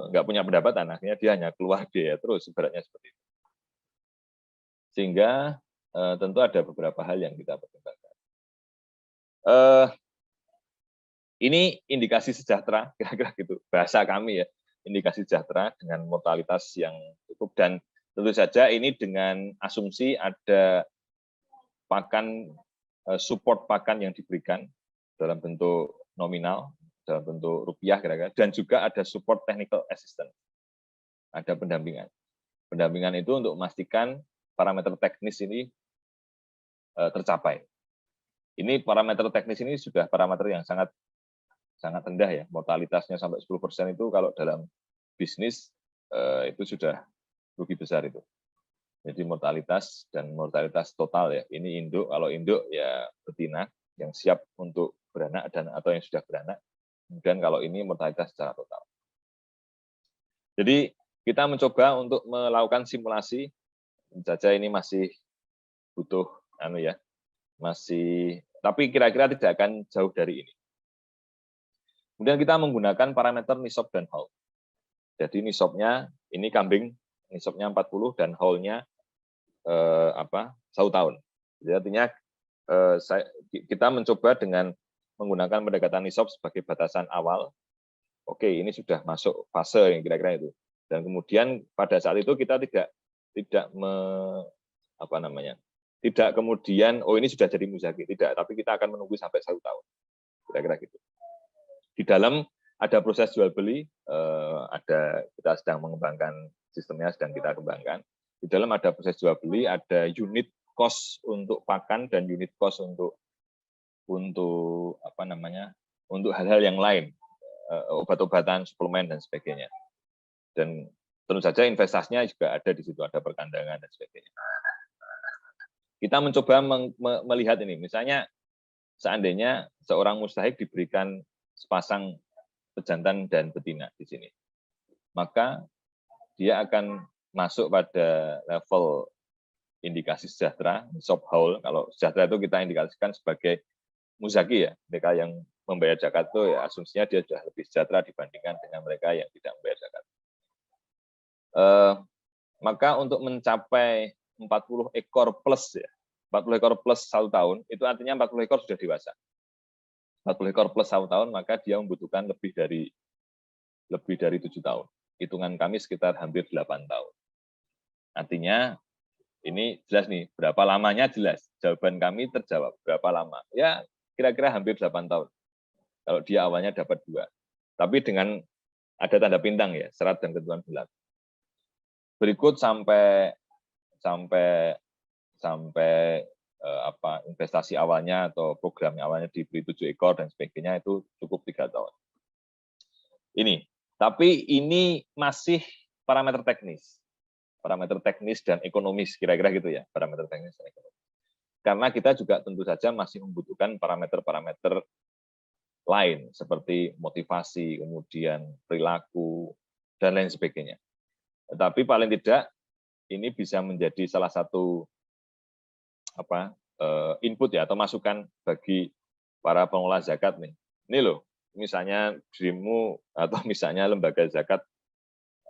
S2: nggak punya pendapatan, akhirnya dia hanya keluar biaya terus, ibaratnya seperti itu. Sehingga tentu ada beberapa hal yang kita pertimbangkan. Ini indikasi sejahtera, kira-kira gitu, bahasa kami ya, indikasi sejahtera dengan mortalitas yang cukup, dan tentu saja ini dengan asumsi ada pakan, support pakan yang diberikan dalam bentuk nominal, dalam bentuk rupiah kira-kira, dan juga ada support technical assistance, ada pendampingan. Pendampingan itu untuk memastikan parameter teknis ini tercapai. Ini parameter teknis ini sudah parameter yang sangat rendah ya, mortalitasnya sampai 10% itu kalau dalam bisnis itu sudah rugi besar itu. Jadi mortalitas dan mortalitas total ya. Ini induk, kalau induk ya betina yang siap untuk beranak atau yang sudah beranak. Kemudian kalau ini mortalitas secara total. Jadi kita mencoba untuk melakukan simulasi, saja ini masih butuh tapi kira-kira tidak akan jauh dari ini. Kemudian kita menggunakan parameter nisab dan haul. Jadi nisabnya ini kambing, nisabnya 40 dan haulnya 1 tahun. Jadi artinya kita mencoba dengan menggunakan pendekatan nisab sebagai batasan awal. Oke, ini sudah masuk fase yang kira-kira itu. Dan kemudian pada saat itu kita tidak kemudian ini sudah jadi muzaki, tidak, tapi kita akan menunggu sampai 1 tahun. Kira-kira gitu. Di dalam ada proses jual beli, kita sedang mengembangkan sistemnya, sedang kita kembangkan. Di dalam ada proses jual beli, ada unit cost untuk pakan dan unit cost untuk hal-hal yang lain, obat-obatan, suplemen dan sebagainya. Dan tentu saja investasinya juga ada di situ, ada perkandangan dan sebagainya. Kita mencoba melihat ini, misalnya seandainya seorang mustahik diberikan sepasang pejantan dan betina di sini, maka dia akan masuk pada level indikasi sejahtera, nisab haul. Kalau sejahtera itu kita indikasikan sebagai muzaki ya, mereka yang membayar zakat itu ya asumsinya dia sudah lebih sejahtera dibandingkan dengan mereka yang tidak membayar zakat. Maka untuk mencapai 40 ekor plus ya, 40 ekor plus 1 tahun, itu artinya 40 ekor sudah dewasa. 40 ekor plus 1 tahun, maka dia membutuhkan lebih dari 7 tahun. Hitungan kami sekitar hampir 8 tahun. Artinya, ini jelas nih, berapa lamanya jelas. Jawaban kami terjawab, berapa lama. Ya, kira-kira hampir 8 tahun. Kalau dia awalnya dapat 2. Tapi dengan ada tanda bintang ya, syarat dan ketentuan berlaku. Berikut sampai investasi awalnya atau programnya awalnya diberi 7 ekor dan sebagainya itu cukup 3 tahun. Ini, tapi ini masih parameter teknis dan ekonomis, kira-kira gitu ya, parameter teknis dan ekonomis. Karena kita juga tentu saja masih membutuhkan parameter-parameter lain seperti motivasi, kemudian perilaku dan lain sebagainya. Tetapi paling tidak ini bisa menjadi salah satu input ya atau masukan bagi para pengelola zakat nih. Ini loh, misalnya dirimu atau misalnya lembaga zakat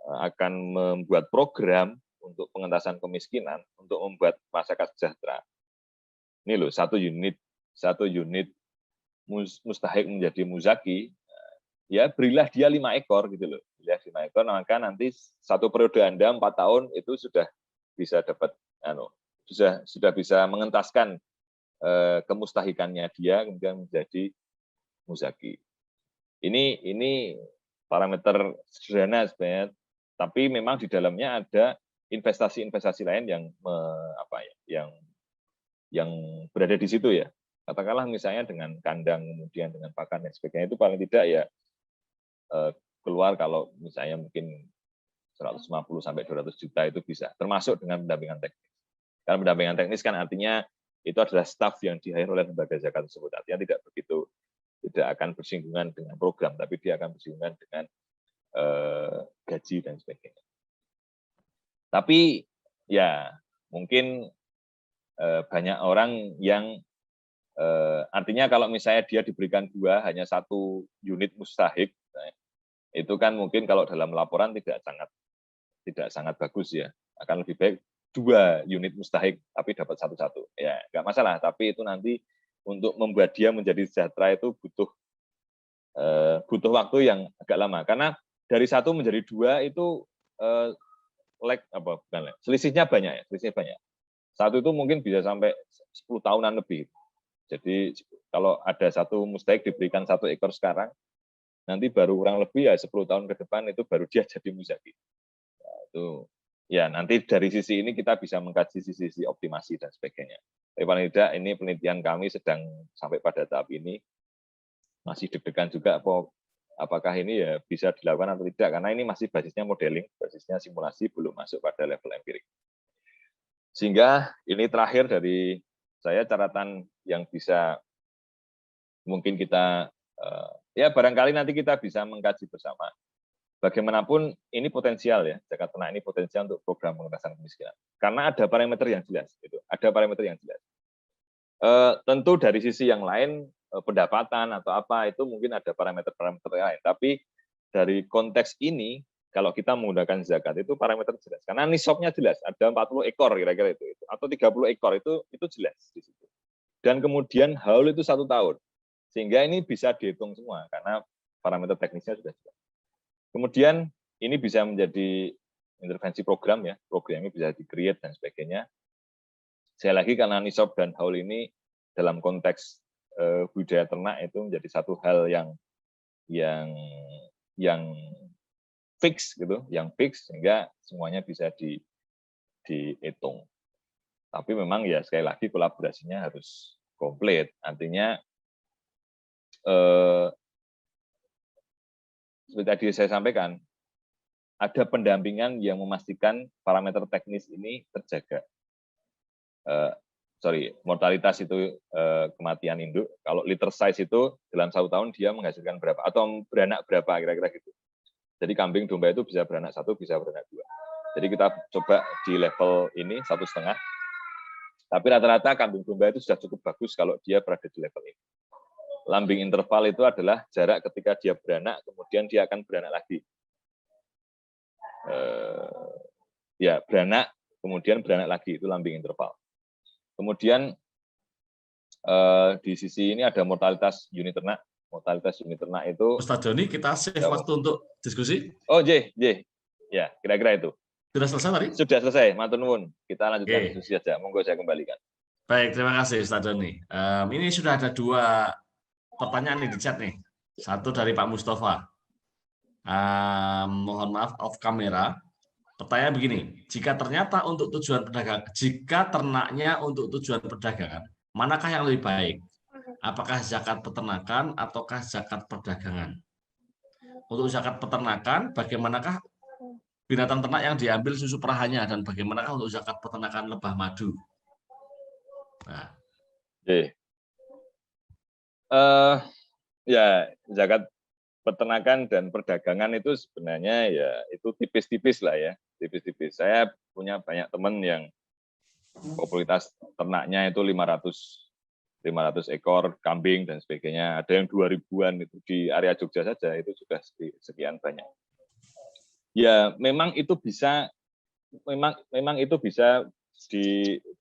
S2: akan membuat program untuk pengentasan kemiskinan untuk membuat masyarakat sejahtera. Ini loh, satu unit mustahik menjadi muzaki, ya berilah dia 5 ekor gitu loh. Berilah 5 ekor, maka nanti satu periode Anda 4 tahun itu sudah bisa dapat sudah bisa mengentaskan kemustahikannya dia kemudian menjadi muzaki. Ini parameter sederhana sebenarnya, tapi memang di dalamnya ada investasi-investasi lain yang berada di situ ya. Katakanlah misalnya dengan kandang, kemudian dengan pakan dan sebagainya, itu paling tidak ya keluar kalau misalnya mungkin 150 sampai 200 juta itu bisa, termasuk dengan pendampingan teknis. Karena pendampingan teknis kan artinya itu adalah staf yang di-hire oleh lembaga zakat tersebut. Artinya tidak akan bersinggungan dengan program, tapi dia akan bersinggungan dengan gaji dan sebagainya. Tapi ya mungkin banyak orang yang artinya kalau misalnya dia diberikan 2 hanya 1 unit mustahik, itu kan mungkin kalau dalam laporan tidak sangat bagus ya. Akan lebih baik 2 unit mustahik tapi dapat 1. Ya nggak masalah. Tapi itu nanti untuk membuat dia menjadi sejahtera itu butuh waktu yang agak lama. Karena dari 1 menjadi 2 itu selisihnya banyak ya. Selisihnya banyak. 1 itu mungkin bisa sampai 10 tahunan lebih. Jadi kalau ada 1 mustahik diberikan 1 ekor sekarang, nanti baru kurang lebih ya 10 tahun ke depan itu baru dia jadi muzaki. Nah, itu ya nanti dari sisi ini kita bisa mengkaji sisi optimasi dan sebagainya. Tapi paling tidak ini penelitian kami sedang sampai pada tahap ini, masih deg-degan juga apakah ini ya bisa dilakukan atau tidak, karena ini masih basisnya modeling, basisnya simulasi, belum masuk pada level empirik. Sehingga ini terakhir dari saya catatan yang bisa mungkin kita ya barangkali nanti kita bisa mengkaji bersama. Bagaimanapun ini potensial ya, zakat ternak ini potensial untuk program pengentasan kemiskinan. Karena ada parameter yang jelas, gitu. Ada parameter yang jelas. Tentu dari sisi yang lain pendapatan atau apa itu mungkin ada parameter-parameter lain. Tapi dari konteks ini kalau kita menggunakan zakat itu parameter jelas. Karena nisabnya jelas, ada 40 ekor kira-kira itu atau 30 ekor itu jelas di situ. Dan kemudian haul itu 1 tahun. Sehingga ini bisa dihitung semua karena parameter teknisnya sudah jelas. Kemudian ini bisa menjadi intervensi program ya, programnya bisa di-create dan sebagainya. Saya lagi karena nisab dan haul ini dalam konteks budaya ternak itu menjadi satu hal yang fix gitu, yang fix sehingga semuanya bisa dihitung. Tapi memang ya sekali lagi kolaborasinya harus komplit. Artinya seperti tadi saya sampaikan, ada pendampingan yang memastikan parameter teknis ini terjaga. Mortalitas itu kematian induk. Kalau litter size itu dalam 1 tahun dia menghasilkan berapa atau beranak berapa kira-kira gitu. Jadi kambing domba itu bisa beranak 1, bisa beranak 2. Jadi kita coba di level ini 1,5. Tapi rata-rata kambing domba itu sudah cukup bagus kalau dia berada di level ini. Lambing interval itu adalah jarak ketika dia beranak, kemudian dia akan beranak lagi. Beranak, kemudian beranak lagi, itu lambing interval. Kemudian di sisi ini ada mortalitas unit ternak. Mortalitas unit ternak itu...
S1: Ustaz Joni, kita save waktu untuk diskusi.
S2: Oh, J. Ya, kira-kira itu.
S1: Sudah selesai tadi?
S2: Sudah selesai, matur nuwun. Kita lanjutkan diskusi saja. Monggo saya kembalikan.
S1: Baik, terima kasih Ustaz Joni. Ini sudah ada 2 pertanyaan nih di chat nih. Satu dari Pak Mustafa. Mohon maaf off kamera. Pertanyaan begini, jika ternyata untuk tujuan perdagangan, jika ternaknya untuk tujuan perdagangan, manakah yang lebih baik? Apakah zakat peternakan ataukah zakat perdagangan? Untuk zakat peternakan, bagaimanakah binatang ternak yang diambil susu perahannya dan bagaimanakah untuk zakat peternakan lebah madu? Nah.
S2: Ya, zakat peternakan dan perdagangan itu sebenarnya ya itu tipis-tipis lah ya, tipis-tipis. Saya punya banyak teman yang popularitas ternaknya itu 500 ekor kambing dan sebagainya. Ada yang 2000-an itu di area Jogja saja itu sudah sekian banyak. Ya, memang itu bisa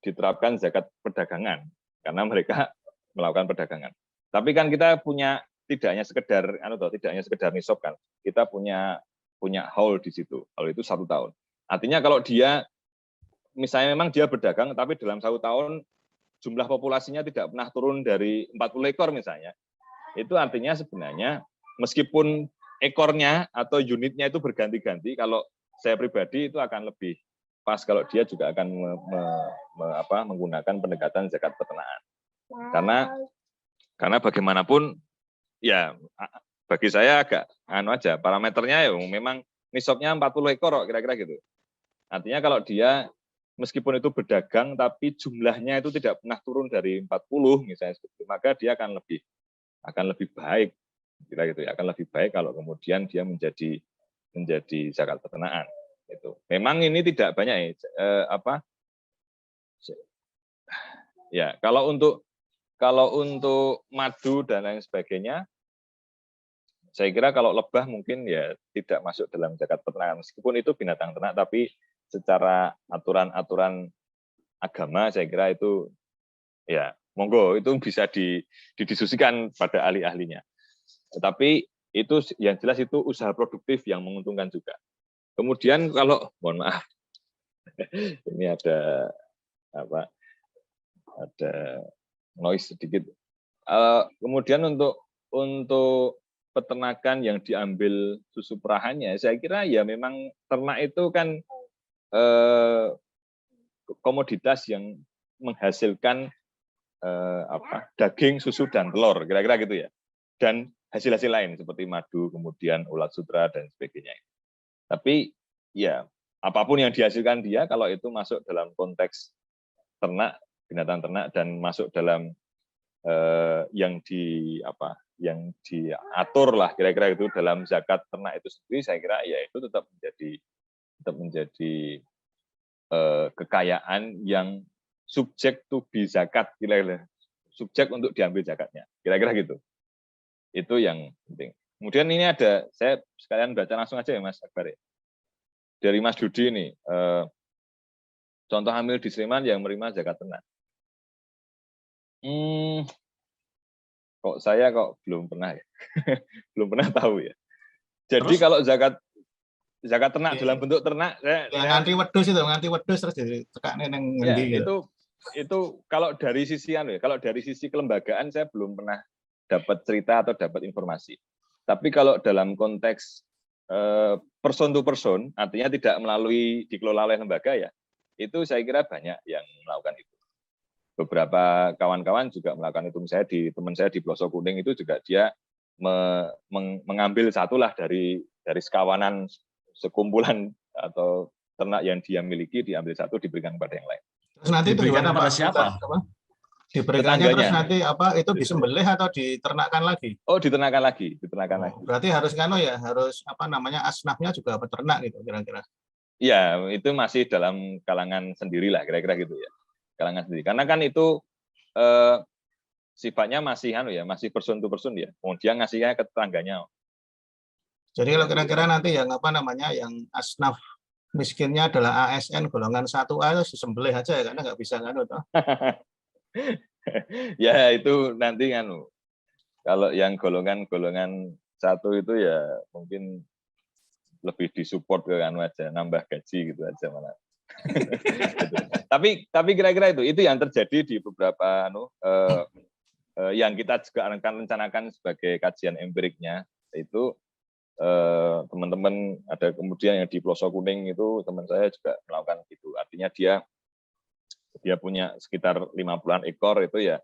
S2: diterapkan zakat perdagangan karena mereka melakukan perdagangan. Tapi kan kita punya tidak hanya sekedar nisab kan, kita punya haul di situ. Haul itu 1 tahun. Artinya kalau dia misalnya memang dia berdagang, tapi dalam 1 tahun jumlah populasinya tidak pernah turun dari 40 ekor misalnya, itu artinya sebenarnya meskipun ekornya atau unitnya itu berganti-ganti, kalau saya pribadi itu akan lebih pas kalau dia juga akan menggunakan pendekatan zakat peternakan. Karena bagaimanapun ya bagi saya agak aja parameternya ya memang nisabnya 40 ekor kira-kira gitu. Artinya kalau dia meskipun itu berdagang tapi jumlahnya itu tidak pernah turun dari 40 misalnya seperti itu, maka dia akan lebih baik kira gitu ya, akan lebih baik kalau kemudian dia menjadi zakat peternakan. Itu. Memang ini tidak banyak ya kalau untuk madu dan lain sebagainya, saya kira kalau lebah mungkin ya tidak masuk dalam zakat peternakan meskipun itu binatang ternak, tapi secara aturan agama saya kira itu ya monggo itu bisa didiskusikan pada ahli-ahlinya. Tetapi itu yang jelas itu usaha produktif yang menguntungkan juga. Kemudian kalau mohon maaf ini ada noise sedikit. Kemudian untuk peternakan yang diambil susu perahannya, saya kira ya memang ternak itu kan komoditas yang menghasilkan daging, susu dan telur, kira-kira gitu ya. Dan hasil-hasil lain seperti madu, kemudian ulat sutra dan sebagainya. Tapi ya apapun yang dihasilkan dia kalau itu masuk dalam konteks ternak, binatang ternak dan masuk dalam yang diatur lah kira-kira itu dalam zakat ternak itu sendiri, saya kira ya itu tetap menjadi kekayaan yang subjek to be zakat, kira-kira subjek untuk diambil zakatnya, kira-kira gitu. Itu yang penting. Kemudian ini ada, saya sekalian baca langsung aja ya Mas Akbar ya. Dari Mas Dudi ini, contoh hamil di Sleman yang menerima zakat ternak. Saya belum pernah ya, belum pernah tahu ya. Jadi terus, kalau zakat ternak dalam bentuk ternak,
S4: nganti wedhus terus jadi tekane nang ngendi
S2: ya, itu kalau dari sisi kelembagaan saya belum pernah dapat cerita atau dapat informasi. Tapi kalau dalam konteks person to person, artinya tidak dikelola oleh lembaga ya, itu saya kira banyak yang melakukan itu. Beberapa kawan-kawan juga melakukan itu. Misalnya teman saya di Pelosok Kuning itu juga dia mengambil satulah dari sekawanan sekumpulan atau ternak yang dia miliki, diambil satu diberikan kepada yang lain.
S4: Terus nanti
S1: diberikan kepada siapa?
S4: Diberikannya terus nanti itu disembelih atau diternakan lagi?
S2: Oh, diternakan lagi.
S4: Berarti harus asnafnya juga peternak gitu kira-kira.
S2: Iya, itu masih dalam kalangan sendirilah kira-kira gitu ya. Kalangan sendiri. Karena kan itu sifatnya masih person to person ya. Kemudian ngasihnya ke tetangganya.
S4: Jadi kalau kira-kira nanti yang yang asnaf miskinnya adalah ASN golongan 1A itu disembelih aja ya, karena nggak bisa toh.
S2: Ya itu nanti kalau yang golongan 1 itu ya mungkin lebih disupport ke aja, nambah gaji gitu aja malah. Tapi kira-kira itu yang terjadi di beberapa yang kita juga akan rencanakan sebagai kajian empiriknya itu teman-teman ada kemudian yang di Pelosok Kuning itu teman saya juga melakukan gitu. Artinya dia punya sekitar 50-an ekor itu ya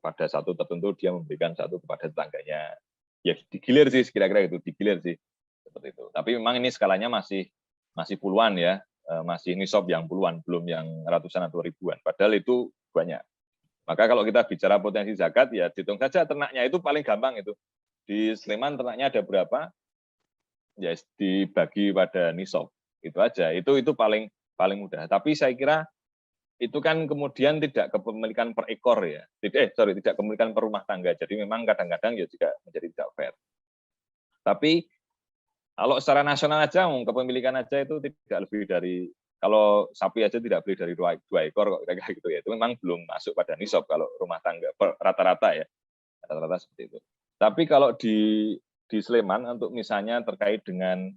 S2: pada satu tertentu dia memberikan satu kepada tetangganya. Ya digilir sih kira-kira itu, digilir sih seperti itu. Tapi memang ini skalanya masih puluhan ya, masih nisab yang puluhan, belum yang ratusan atau ribuan. Padahal itu banyak. Maka kalau kita bicara potensi zakat ya dihitung saja ternaknya itu paling gampang itu. Di Sleman ternaknya ada berapa? Ya dibagi pada nisab. Itu aja. Itu paling mudah. Tapi saya kira itu kan kemudian tidak kepemilikan per ekor ya. Tidak kepemilikan per rumah tangga. Jadi memang kadang-kadang ya juga menjadi tidak fair. Tapi kalau secara nasional aja kepemilikan aja itu tidak lebih dari, kalau sapi aja tidak lebih dari 2 ekor kok kayak gitu ya. Itu memang belum masuk pada nisab kalau rumah tangga rata-rata ya. Rata-rata seperti itu. Tapi kalau di Sleman untuk misalnya terkait dengan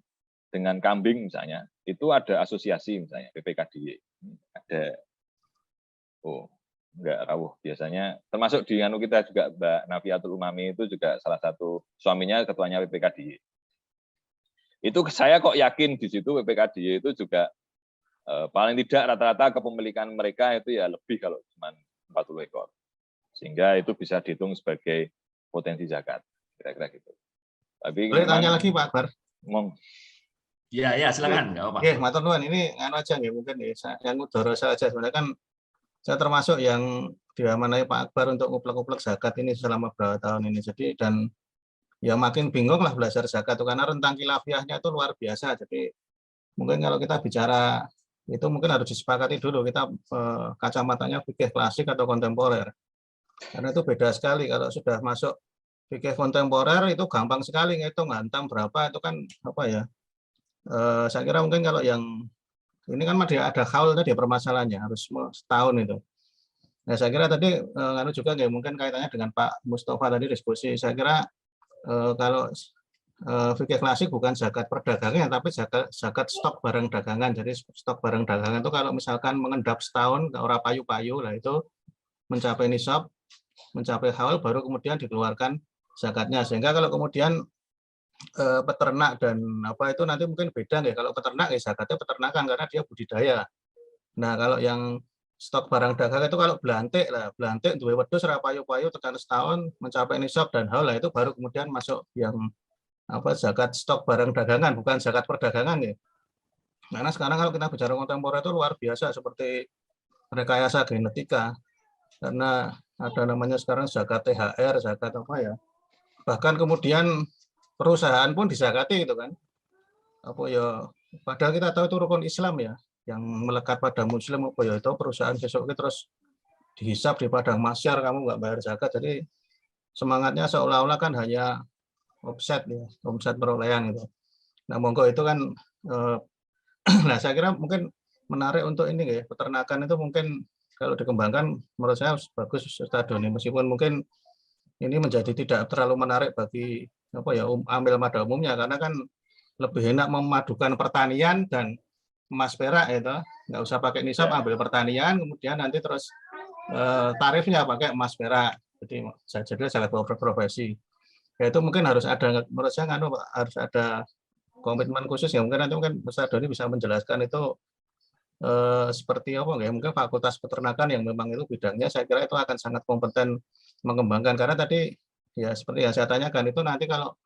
S2: kambing misalnya, itu ada asosiasi misalnya BPKDY. Ada enggak rawuh biasanya, termasuk di kita juga Mbak Nafiatul Umami itu juga salah satu suaminya ketuanya BPKDY. Itu saya kok yakin di situ BPKDY itu juga paling tidak rata-rata kepemilikan mereka itu ya lebih kalau cuma 40 ekor. Sehingga itu bisa dihitung sebagai potensi zakat, kira-kira gitu. Tapi
S4: boleh tanya lagi Pak Akbar?
S1: Ya silakan, nggak apa-apa.
S4: Oke, matur nuwun, ini aja nih mungkin yang udara saja sebenarnya kan saya termasuk yang diamanai Pak Akbar untuk nguplek-nguplek zakat ini selama beberapa tahun ini. Jadi dan ya makin bingung lah belajar zakat itu karena rentang khilafiahnya itu luar biasa. Jadi mungkin kalau kita bicara itu mungkin harus disepakati dulu kita kacamatanya fikih klasik atau kontemporer. Karena itu beda sekali. Kalau sudah masuk fikih kontemporer itu gampang sekali ngitung hantam berapa itu kan apa ya. Saya kira mungkin kalau yang ini kan ada haul tadi permasalahannya harus setahun itu. Nah saya kira tadi juga mungkin kaitannya dengan Pak Mustafa tadi diskusi. Saya kira kalau fikih klasik bukan zakat perdagangan tapi zakat stok barang dagangan. Jadi stok barang dagangan itu kalau misalkan mengendap setahun ora payu-payu lah itu mencapai nisab, mencapai haul baru kemudian dikeluarkan zakatnya. Sehingga kalau kemudian peternak dan apa itu nanti mungkin beda nih. Kalau peternak ya zakatnya peternakan karena dia budidaya. Nah kalau yang stok barang dagang itu kalau belantik duwe wedhus ora payu-payu tekan setahun mencapai nisab dan haul lah itu baru kemudian masuk yang apa zakat stok barang dagangan bukan zakat perdagangan ya. Karena sekarang kalau kita bicara kontemporer itu luar biasa seperti rekayasa genetika. Karena ada namanya sekarang zakat THR, zakat apa ya. Bahkan kemudian perusahaan pun disakati gitu kan. Apa ya padahal kita tahu itu rukun Islam ya yang melekat pada muslim apa ya itu perusahaan besok terus dihisap di padang mahsyar kamu nggak bayar zakat. Jadi semangatnya seolah-olah kan hanya omset perolehan gitu. Nah monggo itu kan nah saya kira mungkin menarik untuk ini ya peternakan itu mungkin kalau dikembangkan menurut saya bagus Ustaz Doni meskipun mungkin ini menjadi tidak terlalu menarik bagi apa ya amil pada umumnya karena kan lebih enak memadukan pertanian dan emas perak itu nggak usah pakai nisab ambil pertanian kemudian nanti terus tarifnya pakai emas perak jadi sangat berprofesi ya itu mungkin harus ada menurut saya harus ada komitmen khusus ya mungkin nanti Ustaz Doni bisa menjelaskan itu seperti apa ya mungkin fakultas peternakan yang memang itu bidangnya saya kira itu akan sangat kompeten mengembangkan karena tadi ya seperti yang saya tanyakan itu nanti kalau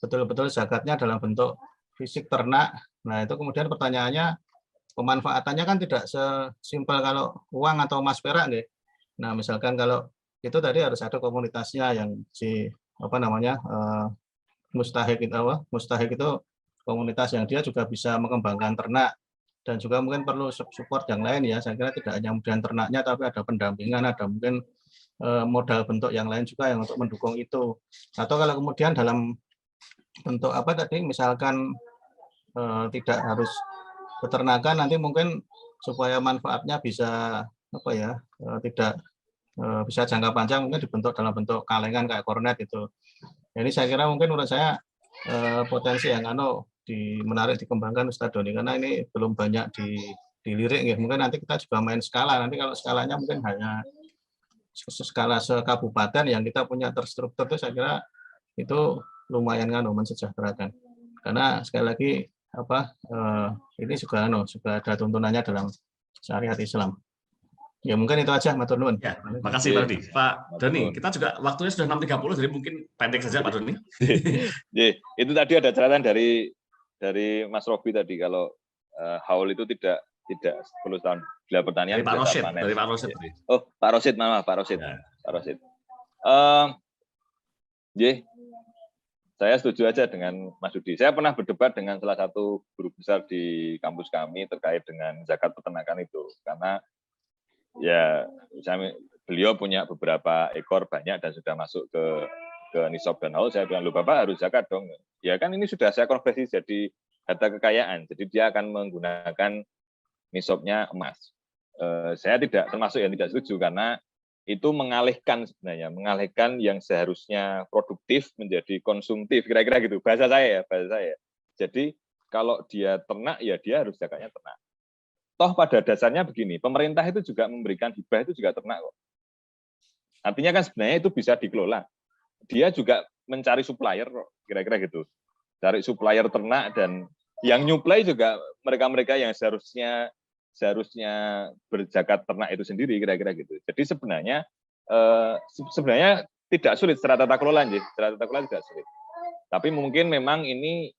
S4: betul-betul zakatnya dalam bentuk fisik ternak nah itu kemudian pertanyaannya pemanfaatannya kan tidak sesimpel kalau uang atau emas perak nih. Nah misalkan kalau itu tadi harus ada komunitasnya yang mustahik itu komunitas yang dia juga bisa mengembangkan ternak dan juga mungkin perlu support yang lain ya saya kira tidak hanya kemudian ternaknya tapi ada pendampingan ada mungkin modal bentuk yang lain juga yang untuk mendukung itu atau kalau kemudian dalam bentuk apa tadi misalkan tidak harus peternakan nanti mungkin supaya manfaatnya bisa apa ya tidak bisa jangka panjang mungkin dibentuk dalam bentuk kalengan kayak kornet itu. Jadi saya kira mungkin menurut saya potensi yang menarik dikembangkan Ustaz Doni karena ini belum banyak dilirik ya. Mungkin nanti kita juga main skala nanti kalau skalanya mungkin hanya skala sekabupaten yang kita punya terstruktur itu saya kira itu lumayan mensejahterakan. Karena sekali lagi ini juga ada tuntunannya dalam syariat Islam. Ya mungkin itu aja, matur nuwun.
S1: Ya, makasih Pak Doni. Pak Doni, kita juga waktunya sudah 6.30 jadi mungkin pendek saja Pak Doni.
S2: Itu tadi ada catatan dari Mas Robi tadi kalau haul itu tidak 10 tahun gila pertanian.
S1: Dari Pak Rosid, dari Pak Rosid.
S2: Oh, Pak Rosid, maaf Pak Rosid. Ya. Pak Rosid. Saya setuju aja dengan Mas Dudi. Saya pernah berdebat dengan salah satu guru besar di kampus kami terkait dengan zakat peternakan itu, karena ya beliau punya beberapa ekor banyak dan sudah masuk ke nisab dan haul. Saya bilang, Bapak harus zakat dong. Ya kan ini sudah saya konversi jadi harta kekayaan, jadi dia akan menggunakan nisabnya emas. Saya tidak termasuk yang tidak setuju karena itu mengalihkan yang seharusnya produktif menjadi konsumtif, kira-kira gitu bahasa saya. Jadi kalau dia ternak ya dia harus zakatnya ternak. Toh pada dasarnya begini, pemerintah itu juga memberikan hibah itu juga ternak kok. Artinya kan sebenarnya itu bisa dikelola. Dia juga mencari supplier kok, kira-kira gitu. Cari supplier ternak dan yang nyuplai juga mereka-mereka yang seharusnya berzakat ternak itu sendiri, kira-kira gitu. Jadi sebenarnya tidak sulit secara tata kelola, secara tata kelola tidak sulit. Tapi mungkin memang ini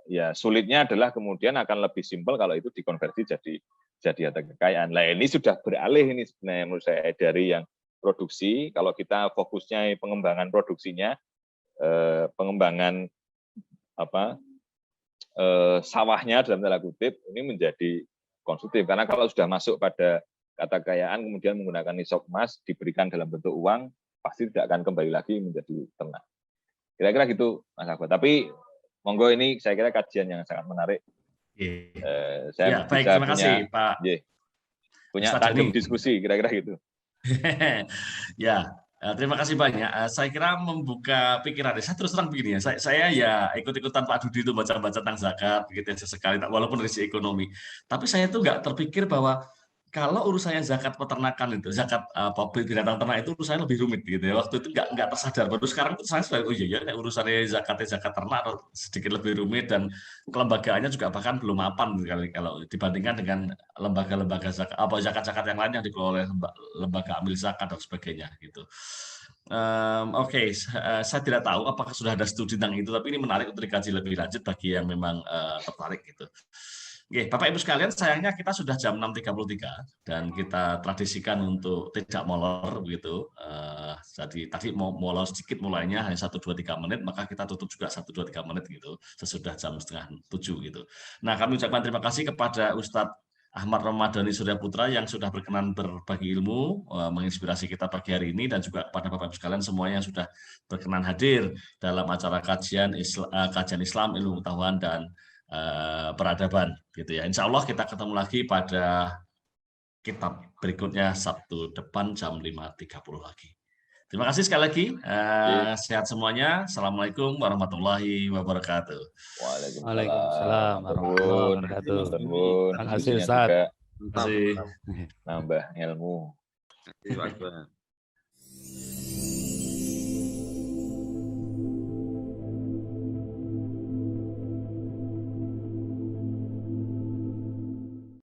S2: ya sulitnya adalah kemudian akan lebih simpel kalau itu dikonversi jadi harta kekayaan. Nah ini sudah beralih ini sebenarnya menurut saya dari yang produksi. Kalau kita fokusnya pengembangan produksinya, pengembangan sawahnya dalam tanda kutip ini menjadi konsumtif, karena kalau sudah masuk pada kata kekayaan kemudian menggunakan nisab emas diberikan dalam bentuk uang pasti tidak akan kembali lagi menjadi ternak. Kira-kira gitu Mas Akbar. Tapi monggo ini saya kira kajian yang sangat menarik. Saya
S1: baik, terima kasih Pak.
S2: Punya tandem diskusi kira-kira gitu.
S1: Ya. Terima kasih banyak. Saya kira membuka pikiran. Saya terus terang begini ya. Saya ya ikut-ikutan Pak Dudi itu baca-baca tentang zakat, begitu sesekali, walaupun dari sisi ekonomi. Tapi saya itu nggak terpikir bahwa kalau urusannya zakat peternakan itu, zakat binatang ternak itu urusannya lebih rumit gitu ya. Waktu itu nggak tersadar. Baru sekarang itu saya sudah urusannya zakat ternak sedikit lebih rumit dan kelembagaannya juga bahkan belum mapan kalau dibandingkan dengan lembaga-lembaga zakat yang lain yang dikelola oleh lembaga amil zakat dan sebagainya gitu. Oke, saya tidak tahu apakah sudah ada studi tentang itu, tapi ini menarik untuk dikaji lebih lanjut bagi yang memang tertarik gitu. Oke, Bapak Ibu sekalian, sayangnya kita sudah jam 6.33 dan kita tradisikan untuk tidak molor begitu. Jadi tadi mau molor sedikit mulainya hanya 1-2-3 menit, maka kita tutup juga 1-2-3 menit gitu sesudah jam 6:30 gitu. Nah, kami ucapkan terima kasih kepada Ustadz Ahmad Ramadhani Surya Putra yang sudah berkenan berbagi ilmu, menginspirasi kita pagi hari ini, dan juga kepada Bapak Ibu sekalian semuanya yang sudah berkenan hadir dalam acara kajian Islam, ilmu pengetahuan dan peradaban gitu ya. Insya Allah kita ketemu lagi pada kitab berikutnya Sabtu depan jam 5.30 lagi. Terima kasih sekali lagi. Sehat semuanya. Assalamualaikum warahmatullahi wabarakatuh.
S2: Waalaikumsalam warahmatullahi wabarakatuh. Terima kasih Ustaz. Terima kasih. Nambah ilmu.
S3: Terima kasih.